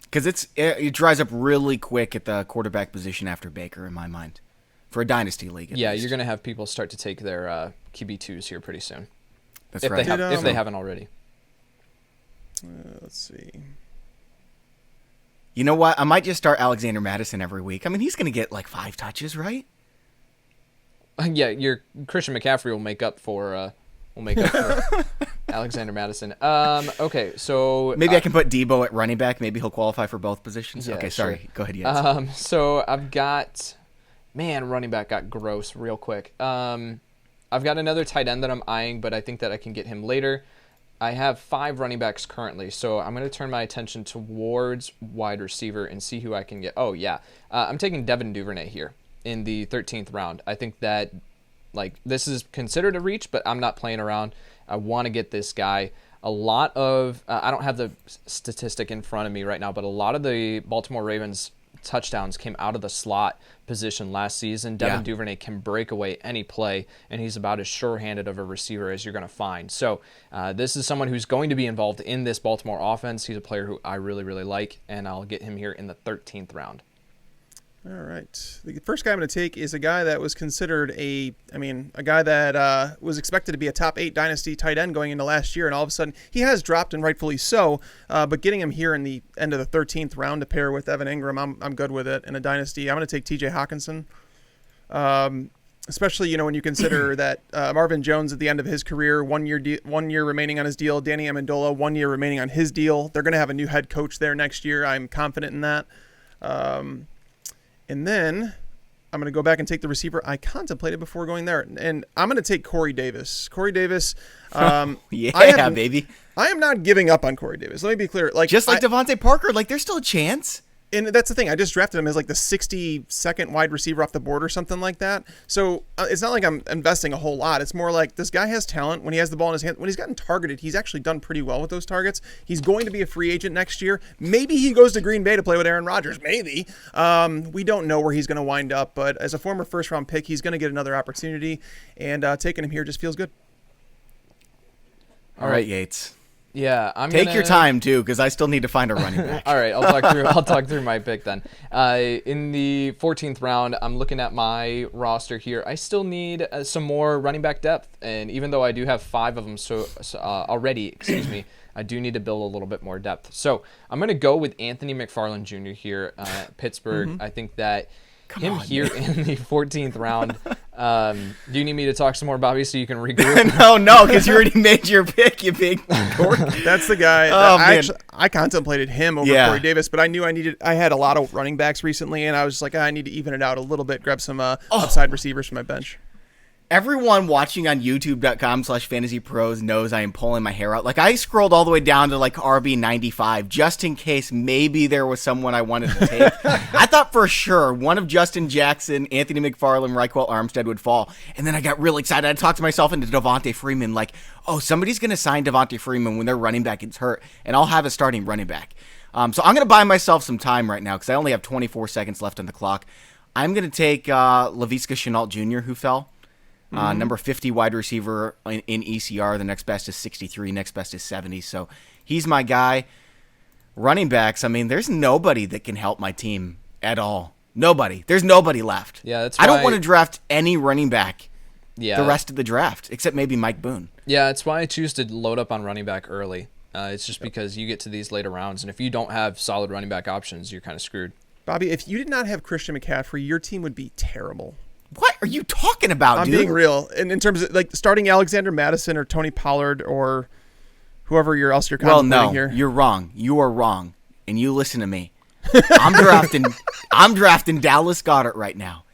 Because it dries up really quick at the quarterback position after Baker, in my mind. For a dynasty league, at least. You're going to have people start to take their QB2s here pretty soon. That's right. If they haven't already. Let's see. You know what? I might just start Alexander Madison every week. I mean, he's going to get like 5 touches, right? Yeah, your Christian McCaffrey will make up for Alexander Madison. Okay, so maybe I can put Debo at running back. Maybe he'll qualify for both positions. Yeah, okay, sorry. Sure. Go ahead, Yates. So I've got, running back got gross real quick. I've got another tight end that I'm eyeing, but I think that I can get him later. I have 5 running backs currently, so I'm going to turn my attention towards wide receiver and see who I can get. Oh, yeah. I'm taking Devin Duvernay here in the 13th round. I think that this is considered a reach, but I'm not playing around. I want to get this guy. A lot of I don't have the statistic in front of me right now, but a lot of the Baltimore Ravens touchdowns came out of the slot position last season. Devin Duvernay can break away any play, and he's about as sure-handed of a receiver as you're going to find. So this is someone who's going to be involved in this Baltimore offense. He's a player who I really, really like, and I'll get him here in the 13th round. All right. The first guy I'm going to take is a guy that was considered a guy that was expected to be a top 8 dynasty tight end going into last year, and all of a sudden he has dropped, and rightfully so. But getting him here in the end of the 13th round to pair with Evan Ingram, I'm good with it in a dynasty. I'm going to take T.J. Hawkinson, especially when you consider that Marvin Jones at the end of his career, 1 year remaining on his deal. Danny Amendola, 1 year remaining on his deal. They're going to have a new head coach there next year. I'm confident in that. And then I'm going to go back and take the receiver I contemplated before going there. And I'm going to take Corey Davis. Corey Davis. Baby. I am not giving up on Corey Davis. Let me be clear. Just like Devontae Parker, there's still a chance. And that's the thing. I just drafted him as like the 62nd wide receiver off the board or something like that. So it's not like I'm investing a whole lot. It's more like this guy has talent when he has the ball in his hand. When he's gotten targeted, he's actually done pretty well with those targets. He's going to be a free agent next year. Maybe he goes to Green Bay to play with Aaron Rodgers. Maybe. We don't know where he's going to wind up. But as a former first-round pick, he's going to get another opportunity. And taking him here just feels good. All right, Yates. Yeah, Take your time too, because I still need to find a running back. All right, I'll talk through my pick then. In the 14th round, I'm looking at my roster here. I still need some more running back depth, and even though I do have 5 of them already, I do need to build a little bit more depth. So I'm going to go with Anthony McFarland Jr. here, Pittsburgh. I think that in the 14th round. Do you need me to talk some more, Bobby, so you can regroup? No, because you already made your pick, you big dork. That's the guy. I contemplated him over Corey Davis, but I knew I had a lot of running backs recently, and I was like, I need to even it out a little bit, grab some upside receivers from my bench. Everyone watching on youtube.com/fantasypros knows I am pulling my hair out. Like, I scrolled all the way down to like RB95 just in case maybe there was someone I wanted to take. I thought for sure one of Justin Jackson, Anthony McFarland, Raquel Armstead would fall. And then I got really excited. I talked myself into Devontae Freeman, like, oh, somebody's going to sign Devontae Freeman when their running back gets hurt, and I'll have a starting running back. So I'm going to buy myself some time right now because I only have 24 seconds left on the clock. I'm going to take Laviska Shenault Jr., who fell. Number 50 wide receiver in ECR. The next best is 63. Next best is 70. So he's my guy. Running backs, I mean, there's nobody that can help my team at all. Nobody. There's nobody left. Yeah, that's why I don't want to draft any running back the rest of the draft, except maybe Mike Boone. Yeah, that's why I choose to load up on running back early. It's just because you get to these later rounds, and if you don't have solid running back options, you're kind of screwed. Bobby, if you did not have Christian McCaffrey, your team would be terrible. What are you talking about, dude? I'm being real. And in terms of like starting Alexander Madison or Tony Pollard or whoever else you're contemplating here. You're wrong. You are wrong. And you listen to me. I'm drafting Dallas Goedert right now.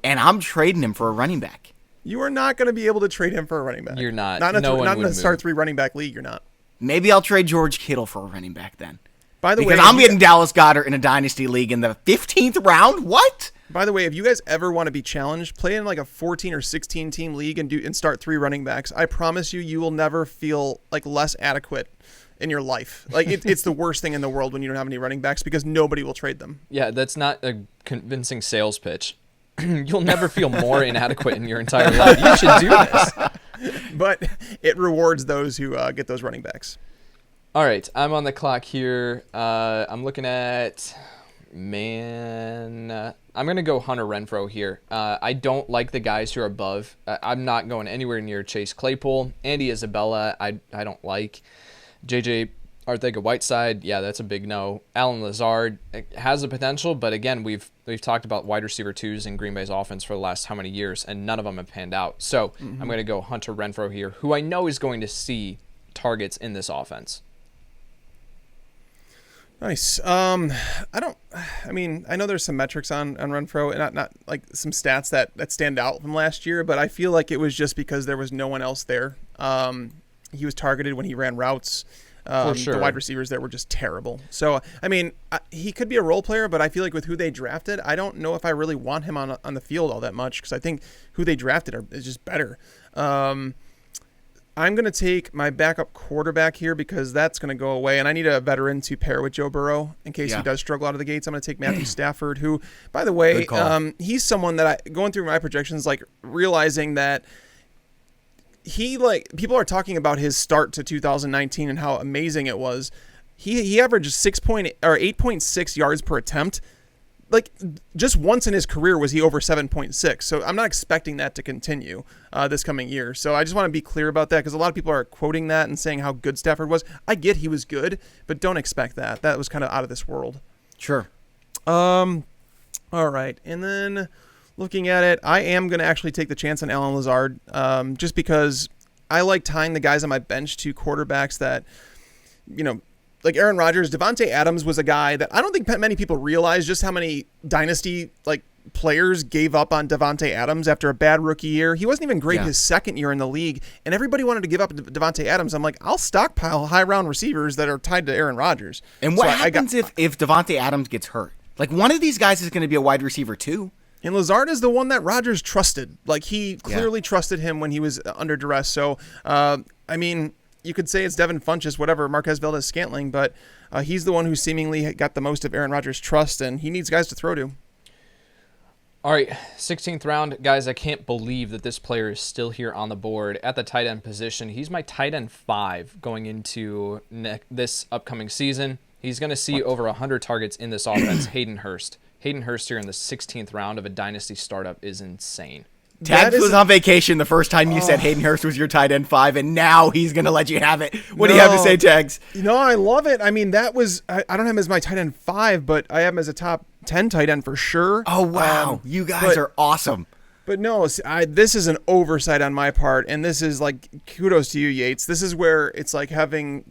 And I'm trading him for a running back. You are not going to be able to trade him for a running back. You're not. Not in a start 3 running back league, you're not. Maybe I'll trade George Kittle for a running back then. By the way, because I'm getting Dallas Goedert in a dynasty league in the 15th round. What? By the way, if you guys ever want to be challenged, play in like a 14 or 16 team league and start 3 running backs. I promise you will never feel like less adequate in your life. Like it's the worst thing in the world when you don't have any running backs because nobody will trade them. Yeah, that's not a convincing sales pitch. You'll never feel more inadequate in your entire life. You should do this. But it rewards those who get those running backs. All right, I'm on the clock here. I'm looking at I'm going to go Hunter Renfrow here. I don't like the guys who are above. I'm not going anywhere near Chase Claypool. Andy Isabella, I don't like. JJ Arcega-Whiteside, yeah, that's a big no. Alan Lazard has the potential, but again, we've talked about wide receiver 2s in Green Bay's offense for the last how many years, and none of them have panned out. So I'm going to go Hunter Renfrow here, who I know is going to see targets in this offense. Nice. I know there's some metrics on Renfrow, and not like some stats that stand out from last year, but I feel like it was just because there was no one else there. He was targeted when he ran routes. For sure. The wide receivers there were just terrible. So, I mean, he could be a role player, but I feel like with who they drafted, I don't know if I really want him on the field all that much because I think who they drafted is just better. I'm going to take my backup quarterback here because that's going to go away, and I need a veteran to pair with Joe Burrow in case he does struggle out of the gates. I'm going to take Matthew Stafford, who, by the way, he's someone that going through my projections, like realizing that people are talking about his start to 2019 and how amazing it was. He averaged 8.6 yards per attempt. Like just once in his career was he over 7.6. So I'm not expecting that to continue this coming year. So I just want to be clear about that because a lot of people are quoting that and saying how good Stafford was. I get he was good, but don't expect that. That was kind of out of this world. Sure. All right. And then looking at it, I am going to actually take the chance on Alan Lazard just because I like tying the guys on my bench to quarterbacks that, like Aaron Rodgers. Davante Adams was a guy that I don't think many people realize just how many dynasty players gave up on Davante Adams after a bad rookie year. He wasn't even great Yeah. his second year in the league, and everybody wanted to give up Davante Adams. I'm like, I'll stockpile high-round receivers that are tied to Aaron Rodgers. And what happens if Davante Adams gets hurt? Like, one of these guys is going to be a wide receiver too. And Lazard is the one that Rodgers trusted. Like, he clearly trusted him when he was under duress. So, I mean, you could say it's Devin Funchess, whatever, Marquez Valdez-Scantling, but he's the one who seemingly got the most of Aaron Rodgers' trust, and he needs guys to throw to. All right, 16th round. Guys, I can't believe that this player is still here on the board at the tight end position. He's my tight end 5 going into this upcoming season. He's going to see over 100 targets in this offense. Hayden Hearst. Hayden Hearst here in the 16th round of a Dynasty startup is insane. Tags was on vacation the first time you said Hayden Hearst was your tight end 5, and now he's going to let you have it. What do you have to say, Tags? No, I love it. I mean, that was I don't have him as my tight end 5, but I have him as a top 10 tight end for sure. Oh, wow. You guys are awesome. But no, this is an oversight on my part, and this is like, kudos to you, Yates. This is where it's like having,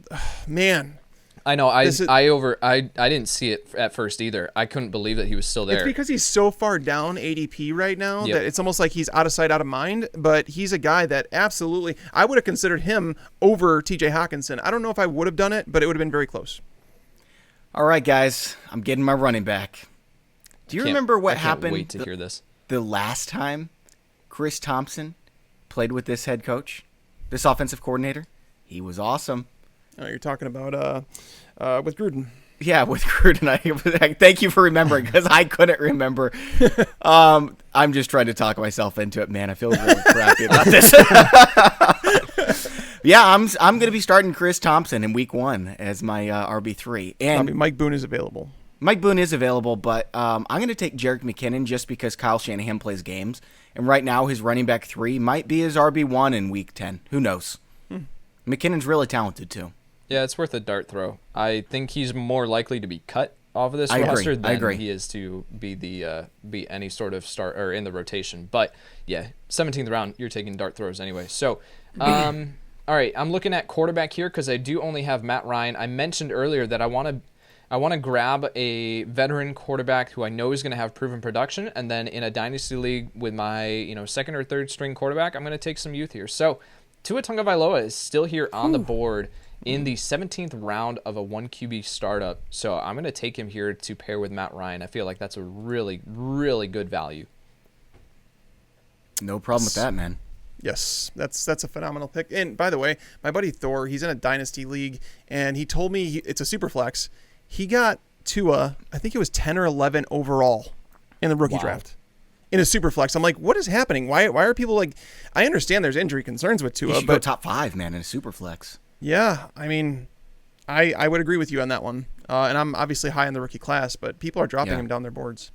man. I know. I didn't see it at first either. I couldn't believe that he was still there. It's because he's so far down ADP right now that it's almost like he's out of sight, out of mind. But he's a guy that absolutely, I would have considered him over TJ Hawkinson. I don't know if I would have done it, but it would have been very close. All right, guys. I'm getting my running back. Do you remember what happened? Wait to hear this. The last time Chris Thompson played with this head coach, this offensive coordinator? He was awesome. Oh, you're talking about with Gruden. Yeah, with Gruden. Thank you for remembering, because I couldn't remember. I'm just trying to talk myself into it, man. I feel really crappy about this. Yeah, I'm going to be starting Chris Thompson in week 1 as my RB3. And Mike Boone is available. Mike Boone is available, but I'm going to take Jerick McKinnon just because Kyle Shanahan plays games. And right now, his running back 3 might be his RB1 in week 10. Who knows? McKinnon's really talented, too. Yeah, it's worth a dart throw. I think he's more likely to be cut off of this roster than he is to be any sort of start or in the rotation. But yeah, 17th round, you're taking dart throws anyway. So, all right, I'm looking at quarterback here because I do only have Matt Ryan. I mentioned earlier that I want to grab a veteran quarterback who I know is going to have proven production, and then in a dynasty league with my second or third string quarterback, I'm going to take some youth here. So, Tua Tagovailoa is still here on the board in the 17th round of a 1 QB startup. So I'm going to take him here to pair with Matt Ryan. I feel like that's a really, really good value. No problem with that, man. Yes, that's a phenomenal pick. And by the way, my buddy Thor, he's in a dynasty league, and he told me it's a super flex. He got Tua, I think it was 10 or 11 overall in the rookie draft. In a super flex. I'm like, what is happening? Why are people like, I understand there's injury concerns with Tua, but go top 5, man, in a super flex. Yeah, I mean, I would agree with you on that one. And I'm obviously high in the rookie class, but people are dropping him down their boards.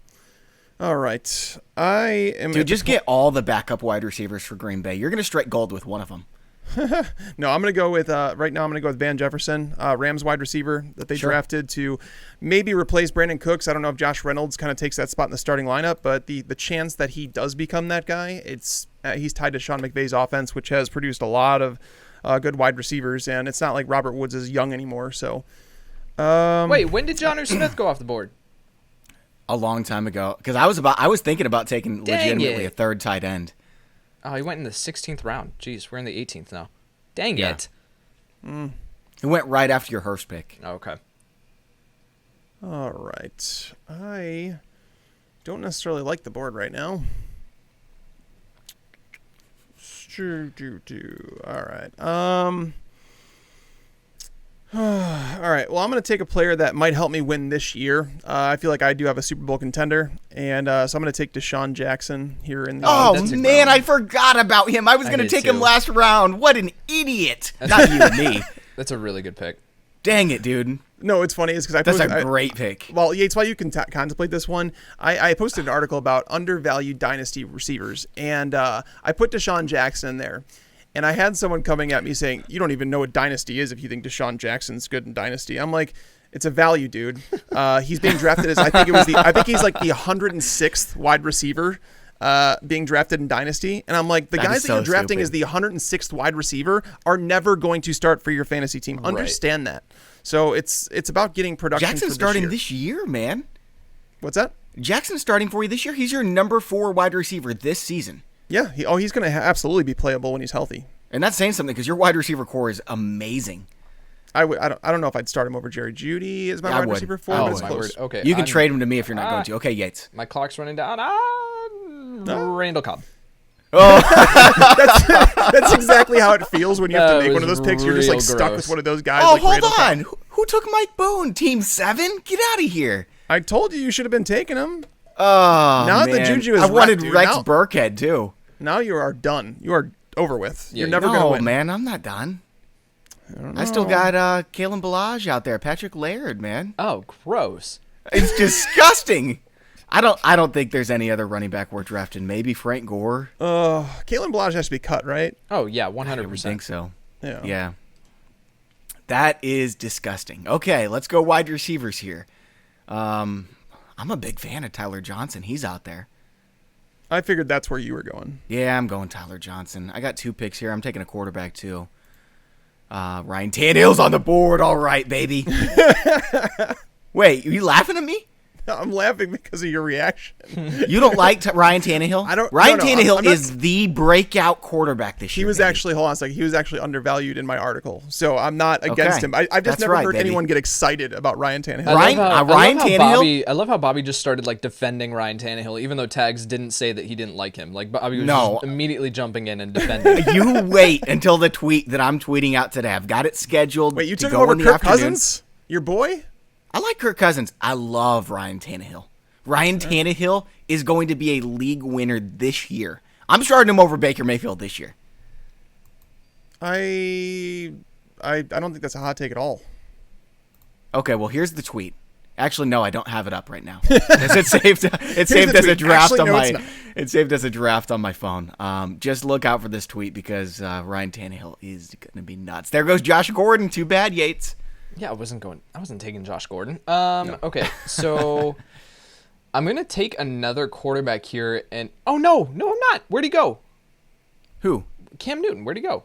All right. Dude, just get all the backup wide receivers for Green Bay. You're going to strike gold with one of them. No, I'm going to go with, right now I'm going to go with Van Jefferson, Rams wide receiver that they drafted to maybe replace Brandon Cooks. I don't know if Josh Reynolds kind of takes that spot in the starting lineup, but the chance that he does become that guy, he's tied to Sean McVay's offense, which has produced a lot of good wide receivers, and it's not like Robert Woods is young anymore. So, wait, when did Jonnu Smith go off the board? A long time ago, because I was thinking about taking legitimately a third tight end. Oh, he went in the 16th round. Jeez, we're in the 18th now. Dang it. He went right after your Hearst pick. Okay. All right. I don't necessarily like the board right now. All right. All right. Well, I'm going to take a player that might help me win this year. I feel like I do have a Super Bowl contender, and so I'm going to take Deshaun Jackson here in the. Oh man, I forgot about him. I was going to take him last round. What an idiot! Not you, me. That's a really good pick. Dang it, dude. No, it's funny. It's because that's a great pick. Well, Yates, while you can contemplate this one, I posted an article about undervalued dynasty receivers, and I put Deshaun Jackson in there. And I had someone coming at me saying, you don't even know what dynasty is if you think Deshaun Jackson's good in dynasty. I'm like, it's a value, dude. He's being drafted as, I think he's like the 106th wide receiver being drafted in dynasty. And I'm like, the guys that you're drafting as the 106th wide receiver are never going to start for your fantasy team. Understand that. So it's about getting production. Jackson's starting this year, man. What's that? Jackson's starting for you this year. He's your number 4 wide receiver this season. Yeah. He's going to absolutely be playable when he's healthy. And that's saying something because your wide receiver core is amazing. I don't know if I'd start him over Jerry Jeudy as my wide receiver 4, but it's close. Okay, you can trade him to me if you're not going to. Okay, Yates. My clock's running down. Randall Cobb. That's exactly how it feels when you have to make one of those picks. You're just like stuck with one of those guys. Oh, like hold on. Who took Mike Boone? Team 7? Get out of here. I told you should have been taking him. Oh, now man. the juju is I wanted wrecked, Rex now, Burkhead, too. Now you are done. You are over with. Yeah, You're never going to win. man. I'm not done. I still got Kalen Ballage out there. Patrick Laird, man. Oh, gross. It's disgusting. I don't think there's any other running back worth drafting. Maybe Frank Gore. Kalen Ballage has to be cut, right? Oh, yeah, 100%. I would think so. Yeah. That is disgusting. Okay, let's go wide receivers here. I'm a big fan of Tyler Johnson. He's out there. I figured that's where you were going. Yeah, I'm going Tyler Johnson. I got 2 picks here. I'm taking a quarterback, too. Ryan Tannehill's on the board. All right, baby. Wait, are you laughing at me? I'm laughing because of your reaction. You don't like Ryan Tannehill? Ryan Tannehill is the breakout quarterback this year. He was actually, hold on a second, he was actually undervalued in my article. So I'm not against him. I've just never heard anyone get excited about Ryan Tannehill. I love how Bobby just started like defending Ryan Tannehill, even though Tags didn't say that he didn't like him. Like Bobby was just immediately jumping in and defending. You wait until the tweet that I'm tweeting out today. I've got it scheduled. Wait, you took him over Kirk Cousins? Your boy? I like Kirk Cousins. I love Ryan Tannehill. Ryan Tannehill is going to be a league winner this year. I'm starting him over Baker Mayfield this year. I don't think that's a hot take at all. Okay, well, here's the tweet. Actually, no, I don't have it up right now. It's saved as a draft It's saved as a draft on my phone. Just look out for this tweet because Ryan Tannehill is going to be nuts. There goes Josh Gordon. Too bad, Yates. Yeah, I wasn't taking Josh Gordon. No. Okay, so I'm gonna take another quarterback here, and no, I'm not. Where'd he go? Who? Cam Newton. Where'd he go?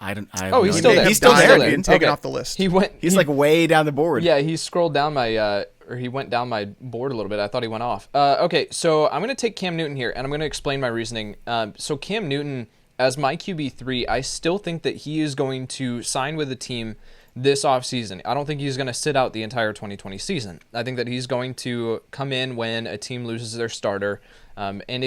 He's still there. He's still there. Being taken off the list. He's like way down the board. Yeah, he scrolled down he went down my board a little bit. I thought he went off. Okay, so I'm gonna take Cam Newton here, and I'm gonna explain my reasoning. So Cam Newton as my QB3, I still think that he is going to sign with the team this offseason. I don't think he's going to sit out the entire 2020 season. I think that he's going to come in when a team loses their starter. And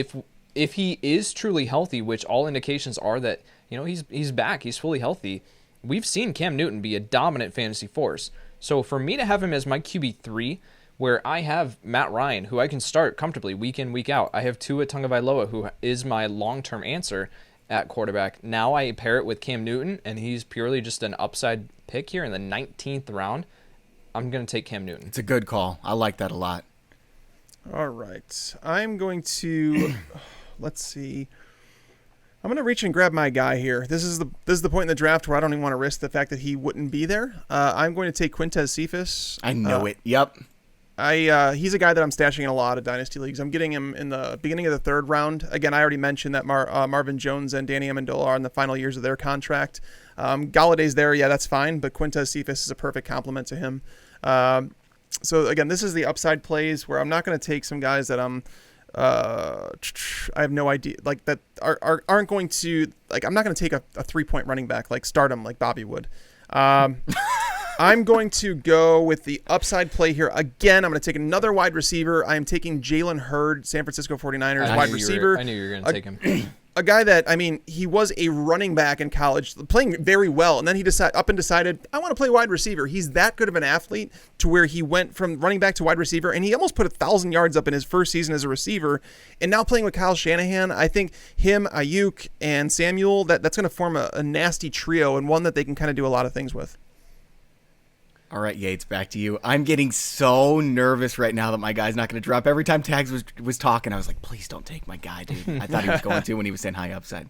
if he is truly healthy, which all indications are that he's back, he's fully healthy, we've seen Cam Newton be a dominant fantasy force. So for me to have him as my QB3, where I have Matt Ryan, who I can start comfortably week in, week out. I have Tua Tagovailoa, who is my long-term answer at quarterback. Now I pair it with Cam Newton, and he's purely just an upside pick here in the 19th round. I'm going to take Cam Newton. It's a good call. I like that a lot. All right. I'm going to, let's see. I'm going to reach and grab my guy here. This is the point in the draft where I don't even want to risk the fact that he wouldn't be there. I'm going to take Quintez Cephas. I know it. Yep. He's a guy that I'm stashing in a lot of dynasty leagues. I'm getting him in the beginning of the 3rd round. Again, I already mentioned that Marvin Jones and Danny Amendola are in the final years of their contract. Galladay's there, yeah, that's fine, but Quintez Cephas is a perfect complement to him. So again, this is the upside plays where I'm not going to take some guys that I have no idea, like that aren't going to, like, I'm not going to take a 3-point running back, like start him like Bobby would. I'm going to go with the upside play here. Again, I'm going to take another wide receiver. I am taking Jalen Hurd, San Francisco 49ers wide receiver. I knew you were going to take him. A guy that, he was a running back in college, playing very well, and then he decided, I want to play wide receiver. He's that good of an athlete to where he went from running back to wide receiver, and he almost put 1,000 yards up in his first season as a receiver. And now playing with Kyle Shanahan, I think him, Ayuk, and Samuel, that's going to form a nasty trio, and one that they can kind of do a lot of things with. All right, Yates, back to you. I'm getting so nervous right now that my guy's not going to drop. Every time Tags was talking, I was like, please don't take my guy, dude. I thought he was going to when he was saying high upside.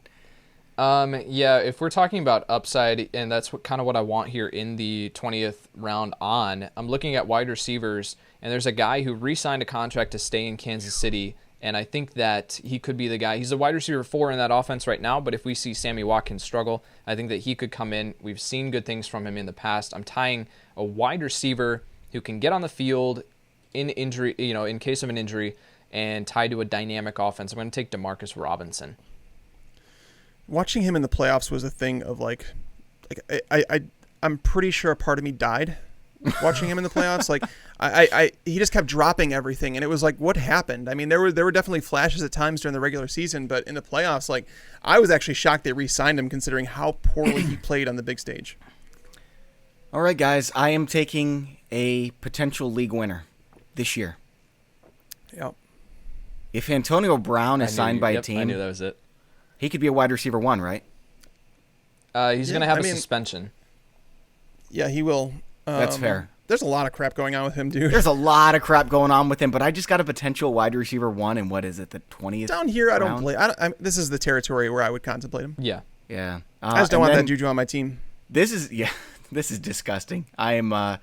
Yeah, if we're talking about upside, and that's kind of what I want here in the 20th round on, I'm looking at wide receivers, and there's a guy who re-signed a contract to stay in Kansas City, and I think that he could be the guy. He's a wide receiver 4 in that offense right now, but if we see Sammy Watkins struggle, I think that he could come in. We've seen good things from him in the past. I'm tying a wide receiver who can get on the field in injury, in case of an injury and tied to a dynamic offense, I'm going to take Demarcus Robinson. Watching him in the playoffs was a thing of I'm pretty sure a part of me died watching him in the playoffs. He just kept dropping everything, and it was like, what happened? I mean, there were definitely flashes at times during the regular season, but in the playoffs, I was actually shocked they re-signed him considering how poorly he played on the big stage. All right, guys, I am taking a potential league winner this year. Yep. If Antonio Brown is signed by a team, I knew that was it. He could be a wide receiver 1, right? He's going to have a suspension. Yeah, he will. That's fair. There's a lot of crap going on with him, dude. There's a lot of crap going on with him, but I just got a potential wide receiver 1, and what is it, the 20th Down here, round? I don't play. This is the territory where I would contemplate him. Yeah. Yeah. I just don't want that juju on my team. This is disgusting. I'm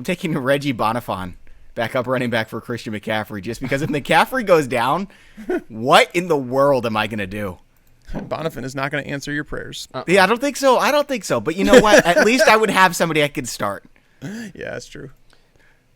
taking Reggie Bonifant, backup running back for Christian McCaffrey, just because if McCaffrey goes down, what in the world am I going to do? Bonifant is not going to answer your prayers. Yeah, I don't think so. But you know what? At least I would have somebody I could start. Yeah, that's true.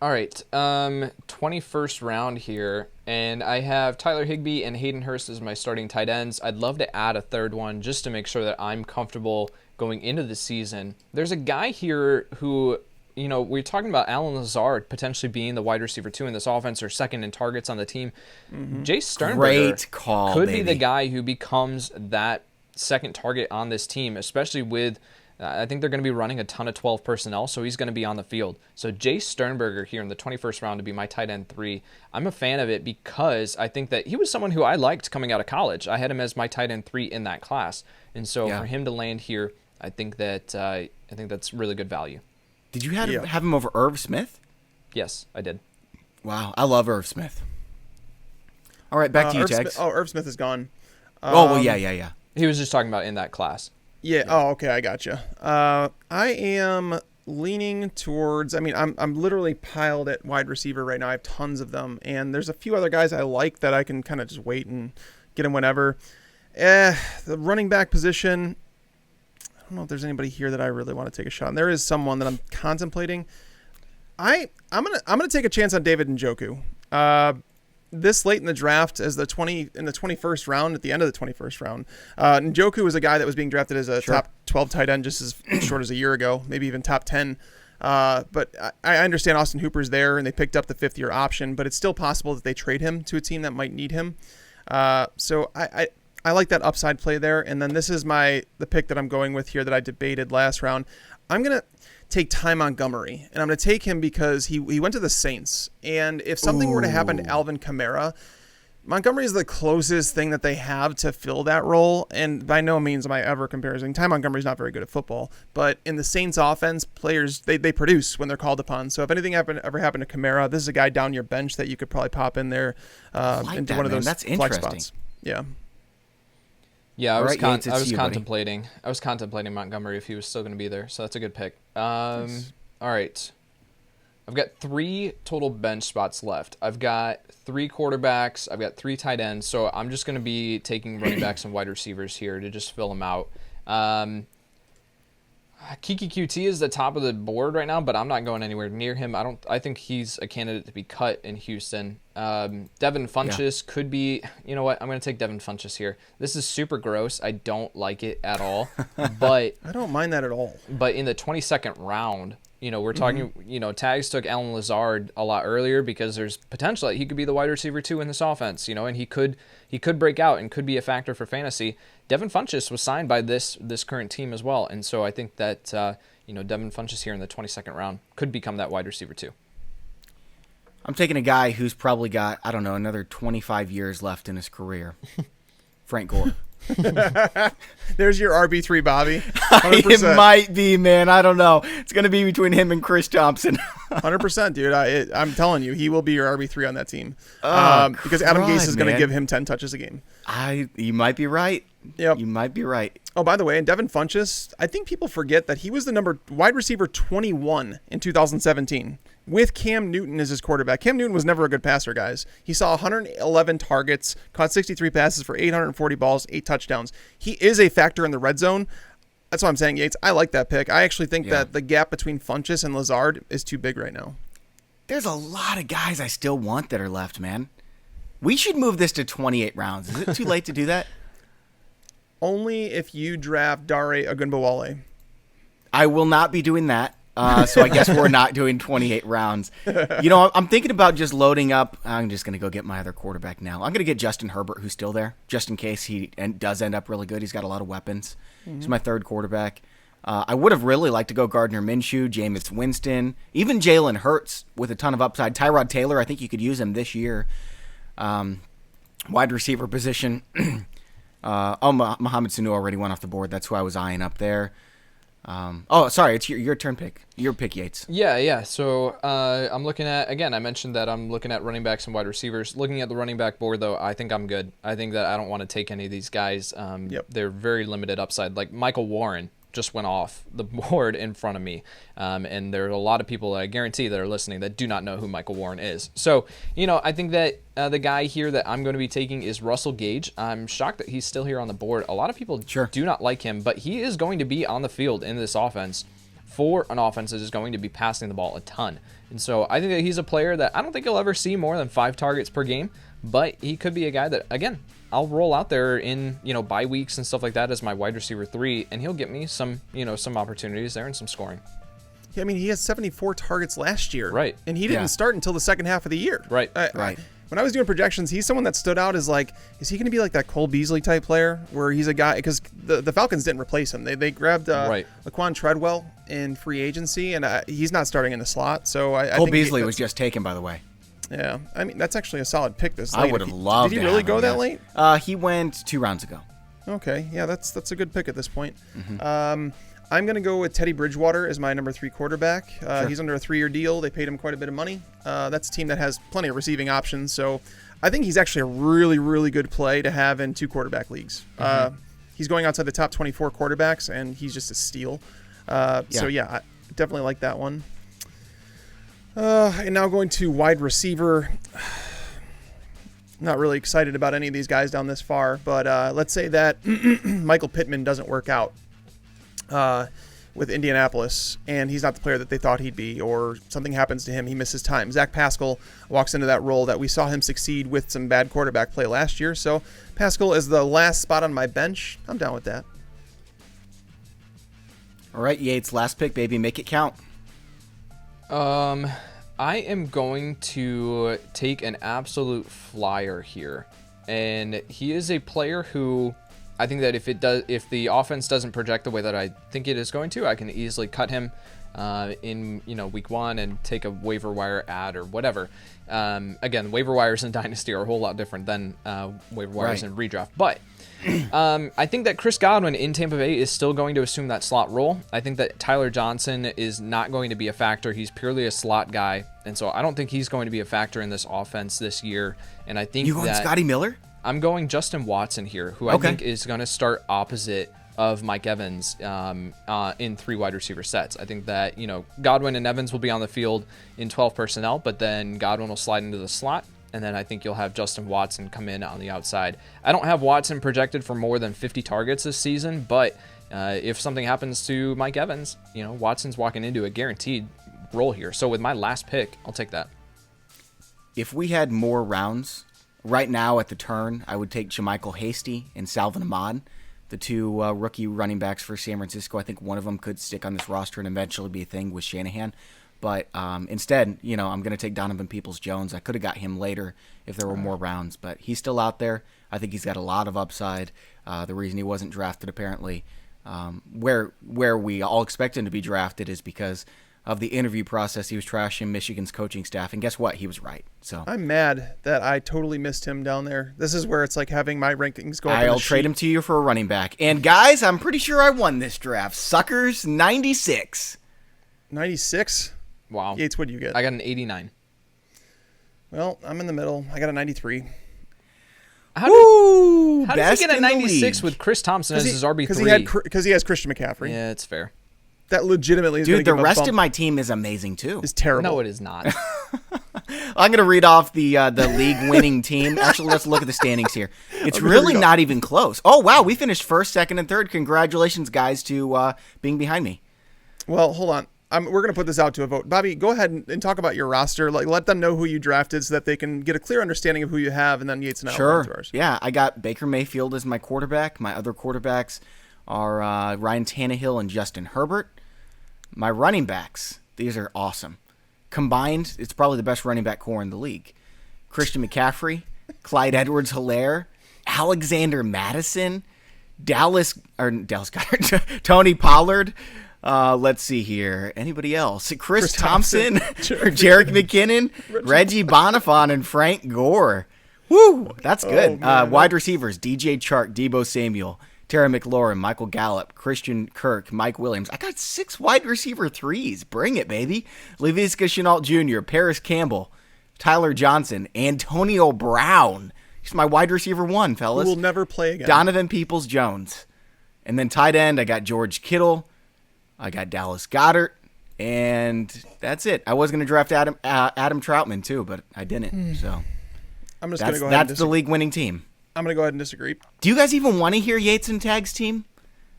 All right, 21st round here, and I have Tyler Higbee and Hayden Hearst as my starting tight ends. I'd love to add a third one just to make sure that I'm comfortable going into the season. There's a guy here who, we're talking about Alan Lazard potentially being the wide receiver 2 in this offense or second in targets on the team. Mm-hmm. Jace Sternberger Great call, could baby. be the guy who becomes that second target on this team, especially with I think they're going to be running a ton of 12 personnel, so he's going to be on the field. So Jace Sternberger here in the 21st round to be my tight end 3. I'm a fan of it because I think that he was someone who I liked coming out of college. I had him as my tight end 3 in that class. And so for him to land here, I think that's really good value. Did you have him over Irv Smith? Yes, I did. Wow, I love Irv Smith. All right, back to you, Tags. Irv Smith is gone. Yeah. He was just talking about in that class. Yeah. Oh, okay. I gotcha. I am leaning towards. I'm literally piled at wide receiver right now. I have tons of them, and there's a few other guys I like that I can kind of just wait and get them whenever. The running back position. I don't know if there's anybody here that I really want to take a shot on. There is someone that I'm contemplating. I'm gonna take a chance on David Njoku. This late in the draft, as in the 21st round, at the end of the 21st round, Njoku was a guy that was being drafted as a top 12 tight end just as short as a year ago, maybe even top 10. But I understand Austin Hooper's there, and they picked up the 5th-year option, but it's still possible that they trade him to a team that might need him. So I like that upside play there. And then this is the pick that I'm going with here that I debated last round. I'm going to take Ty Montgomery, and I'm going to take him because he went to the Saints. And if something were to happen to Alvin Kamara, Montgomery is the closest thing that they have to fill that role. And by no means am I ever comparing. Ty Montgomery's not very good at football, but in the Saints offense, players, they produce when they're called upon. So if anything ever happened to Kamara, this is a guy down your bench that you could probably pop in there into one of those flex spots. Yeah. Yeah, I was Yates, contemplating. I was contemplating Montgomery if he was still going to be there, so that's a good pick. Nice. All right, I've got 3 total bench spots left. I've got 3 quarterbacks. I've got 3 tight ends. So I'm just going to be taking running backs and wide receivers here to just fill them out. Kiki QT is the top of the board right now, but I'm not going anywhere near him. I think he's a candidate to be cut in Houston. Devin Funchess could be. You know what? I'm going to take Devin Funchess here. This is super gross. I don't like it at all. But I don't mind that at all. But in the 22nd round, we're talking. Tags took Alan Lazard a lot earlier because there's potential that he could be the wide receiver 2 in this offense. And he could break out and could be a factor for fantasy. Devin Funchess was signed by this current team as well, and so I think that Devin Funchess here in the 22nd round could become that wide receiver 2. I'm taking a guy who's probably got, I don't know, another 25 years left in his career. Frank Gore. There's your RB3, Bobby. 100%. It might be, man. I don't know. It's going to be between him and Chris Thompson. 100%, dude. I'm telling you, he will be your RB3 on that team. Because Adam Gase is going to give him 10 touches a game. You might be right. Yep. You might be right. Oh, by the way, and Devin Funchess, I think people forget that he was the wide receiver 21 in 2017 with Cam Newton as his quarterback. Cam Newton was never a good passer, guys. He saw 111 targets, caught 63 passes for 840 balls, 8 touchdowns. He is a factor in the red zone. That's what I'm saying, Yates. I like that pick. I actually think that the gap between Funchess and Lazard is too big right now. There's a lot of guys I still want that are left, man. We should move this to 28 rounds. Is it too late to do that? Only if you draft Dare Ogunbowale. I will not be doing that. So I guess we're not doing 28 rounds. I'm thinking about just loading up. I'm just going to go get my other quarterback now. I'm going to get Justin Herbert, who's still there, just in case he does end up really good. He's got a lot of weapons. He's my third quarterback. I would have really liked to go Gardner Minshew, Jameis Winston, even Jalen Hurts with a ton of upside. Tyrod Taylor, I think you could use him this year. Wide receiver position. Mohamed Sanu already went off the board. That's who I was eyeing up there. Sorry, it's your turn pick. Your pick, Yates. Yeah. So I'm looking at, again, I mentioned that I'm looking at running backs and wide receivers. Looking at the running back board, though, I think I'm good. I think that I don't want to take any of these guys. They're very limited upside. Like Michael Warren just went off the board in front of me. And there are a lot of people that I guarantee that are listening that do not know who Michael Warren is. So, I think that the guy here that I'm going to be taking is Russell Gage. I'm shocked that he's still here on the board. A lot of people do not like him, but he is going to be on the field in this offense for an offense that is going to be passing the ball a ton. And so I think that he's a player that I don't think you'll ever see more than 5 targets per game, but he could be a guy that, again, I'll roll out there in, bye weeks and stuff like that as my wide receiver 3, and he'll get me some, some opportunities there and some scoring. Yeah, I mean, he had 74 targets last year. Right. And he didn't start until the second half of the year. Right. Right. When I was doing projections, he's someone that stood out as like, is he going to be like that Cole Beasley type player where he's a guy, because the Falcons didn't replace him. They grabbed Laquan Treadwell in free agency, and he's not starting in the slot. So I Cole think Beasley was just taken, by the way. Yeah, I mean, that's actually a solid pick this late. I would have loved. Did he really go that late? He went 2 rounds ago. Okay, yeah, that's a good pick at this point. Mm-hmm. I'm going to go with Teddy Bridgewater as my number 3 quarterback. He's under a 3-year deal. They paid him quite a bit of money. That's a team that has plenty of receiving options, so I think he's actually a really, really good play to have in 2 quarterback leagues. He's going outside the top 24 quarterbacks, and he's just a steal. So, yeah, I definitely like that one. And now going to wide receiver. Not really excited about any of these guys down this far, but let's say that Michael Pittman doesn't work out with Indianapolis, and he's not the player that they thought he'd be, or something happens to him, he misses time. Zach Pascal walks into that role that we saw him succeed with some bad quarterback play last year. So Pascal is the last spot on my bench. I'm down with that. All right, Yates, last pick, baby. Make it count. I am going to take an absolute flyer here, and he is a player who I think that if the offense doesn't project the way that I think it is going to, I can easily cut him in week 1 and take a waiver wire ad or whatever. Again, waiver wires in Dynasty are a whole lot different than waiver wires in redraft, but I think that Chris Godwin in Tampa Bay is still going to assume that slot role. I think that Tyler Johnson is not going to be a factor. He's purely a slot guy, and so I don't think he's going to be a factor in this offense this year. And I think you going Scotty Miller? I'm going Justin Watson here, who I think is going to start opposite of Mike Evans in 3 wide receiver sets. I think that Godwin and Evans will be on the field in 12 personnel, but then Godwin will slide into the slot. And then I think you'll have Justin Watson come in on the outside. I don't have Watson projected for more than 50 targets this season, but if something happens to Mike Evans, Watson's walking into a guaranteed role here. So with my last pick, I'll take that. If we had more rounds, right now at the turn, I would take JaMychal Hasty and Salvin Ahmad, the 2 rookie running backs for San Francisco. I think one of them could stick on this roster and eventually be a thing with Shanahan. But instead, I'm going to take Donovan Peoples-Jones. I could have got him later if there were more rounds, but he's still out there. I think he's got a lot of upside. The reason he wasn't drafted, apparently, where we all expect him to be drafted is because of the interview process. He was trashing Michigan's coaching staff, and guess what? He was right. So I'm mad that I totally missed him down there. This is where it's like having my rankings go up. I'll trade him to you for a running back. And guys, I'm pretty sure I won this draft. Suckers, 96. 96? Wow. Yates, what do you get? I got an 89. Well, I'm in the middle. I got a 93. How did he get a 96 with Chris Thompson as his RB3? Because he has Christian McCaffrey. Yeah, it's fair. That legitimately is Dude, the rest of my team is amazing, too. It's terrible. No, it is not. I'm going to read off the league-winning team. Actually, let's look at the standings here. It's really not even close. Oh, wow, we finished first, second, and third. Congratulations, guys, to being behind me. Well, hold on. we're gonna put this out to a vote. Bobby, go ahead and talk about your roster. Like, let them know who you drafted so that they can get a clear understanding of who you have, and then Yates and I will Sure. into ours. Yeah, I got Baker Mayfield as my quarterback. My other quarterbacks are Ryan Tannehill and Justin Herbert. My running backs, these are awesome. Combined, it's probably the best running back core in the league. Christian McCaffrey, Clyde Edwards-Helaire, Alexander Madison, Dallas Goddard, Tony Pollard. Let's see here. Anybody else? Chris Thompson, Jerick McKinnon, Reggie Bonifant, and Frank Gore. Woo, that's good. Wide receivers, DJ Chark, Deebo Samuel, Terry McLaurin, Michael Gallup, Christian Kirk, Mike Williams. I got 6 wide receiver threes. Bring it, baby. Laviska Shenault Jr., Paris Campbell, Tyler Johnson, Antonio Brown. He's my wide receiver 1, fellas. Who will never play again. Donovan Peoples-Jones. And then tight end, I got George Kittle. I got Dallas Goedert. And that's it. I was going to draft Adam Troutman, too, but I didn't. So I'm just going to go ahead and that's the league-winning team. I'm going to go ahead and disagree. Do you guys even want to hear Yates and Tag's team?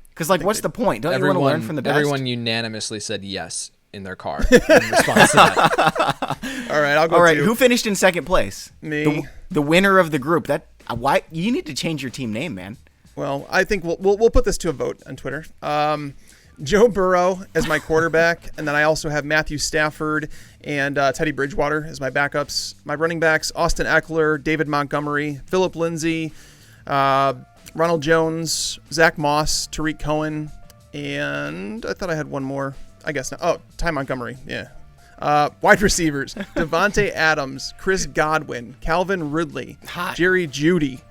Because, like, what's the point? Don't you want to learn from the best? Everyone unanimously said yes in their car in response to that. All right, I'll go. All right, who finished in second place? Me. The winner of the group. Why you need to change your team name, man. Well, I think we'll put this to a vote on Twitter. Joe Burrow as my quarterback, and then I also have Matthew Stafford and Teddy Bridgewater as my backups. My running backs: Austin Eckler, David Montgomery, Phillip Lindsay, Ronald Jones, Zach Moss, Tarik Cohen, and I thought I had one more. I guess not. Oh, Ty Montgomery. Yeah. Wide receivers: Davante Adams, Chris Godwin, Calvin Ridley, Jerry Jeudy,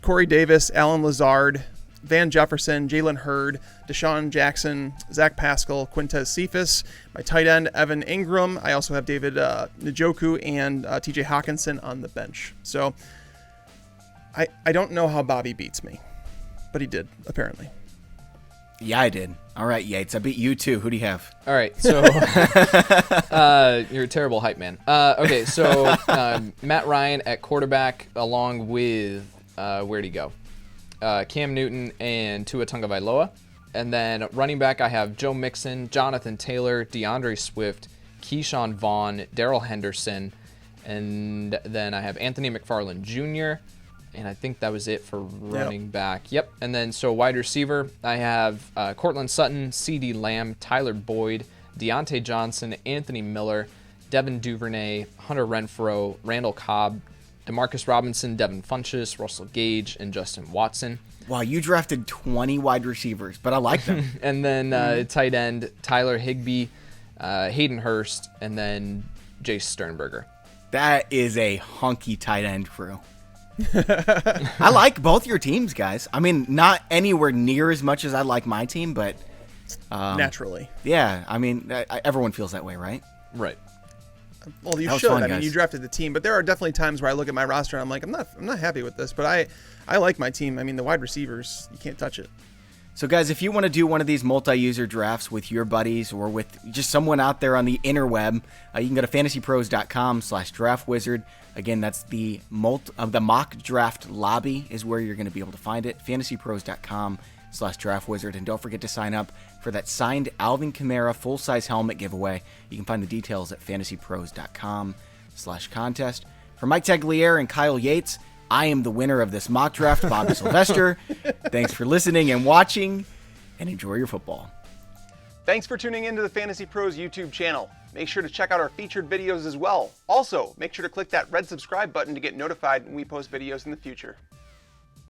Corey Davis, Alan Lazard, Van Jefferson, Jalen Hurd, Deshaun Jackson, Zach Pascal, Quintez Cephas. My tight end, Evan Ingram. I also have David Njoku and TJ Hawkinson on the bench. So I don't know how Bobby beats me, but he did, apparently. Yeah, I did. All right, Yates. I beat you, too. Who do you have? All right, so you're a terrible hype man. Okay, so Matt Ryan at quarterback along with, where'd he go? Cam Newton and Tua Tagovailoa. And then running back, I have Joe Mixon, Jonathan Taylor, DeAndre Swift, Keyshawn Vaughn, Daryl Henderson, and then I have Anthony McFarland Jr., and I think that was it for running back. Yep. And then so wide receiver, I have Cortland Sutton, CeeDee Lamb, Tyler Boyd, Deante Johnson, Anthony Miller, Devin Duvernay, Hunter Renfrow, Randall Cobb, Demarcus Robinson, Devin Funchess, Russell Gage, and Justin Watson. Wow, you drafted 20 wide receivers, but I like them. And then tight end, Tyler Higbee, Hayden Hearst, and then Jace Sternberger. That is a hunky tight end crew. I like both your teams, guys. I mean, not anywhere near as much as I like my team, but naturally. Yeah, I mean, everyone feels that way, right? Right. Well, you should. I mean, you drafted the team, but there are definitely times where I look at my roster and I'm like, I'm not happy with this, but I like my team. I mean, the wide receivers, you can't touch it. So, guys, if you want to do one of these multi-user drafts with your buddies or with just someone out there on the interweb, you can go to fantasypros.com/draftwizard. Again, that's the mock draft lobby is where you're going to be able to find it. fantasypros.com/draftwizard. And don't forget to sign up for that signed Alvin Kamara full-size helmet giveaway. You can find the details at fantasypros.com/contest. For Mike Tagliere and Kyle Yates, I am the winner of this mock draft, Bobby Sylvester. Thanks for listening and watching, and enjoy your football. Thanks for tuning into the Fantasy Pros YouTube channel. Make sure to check out our featured videos as well. Also, make sure to click that red subscribe button to get notified when we post videos in the future.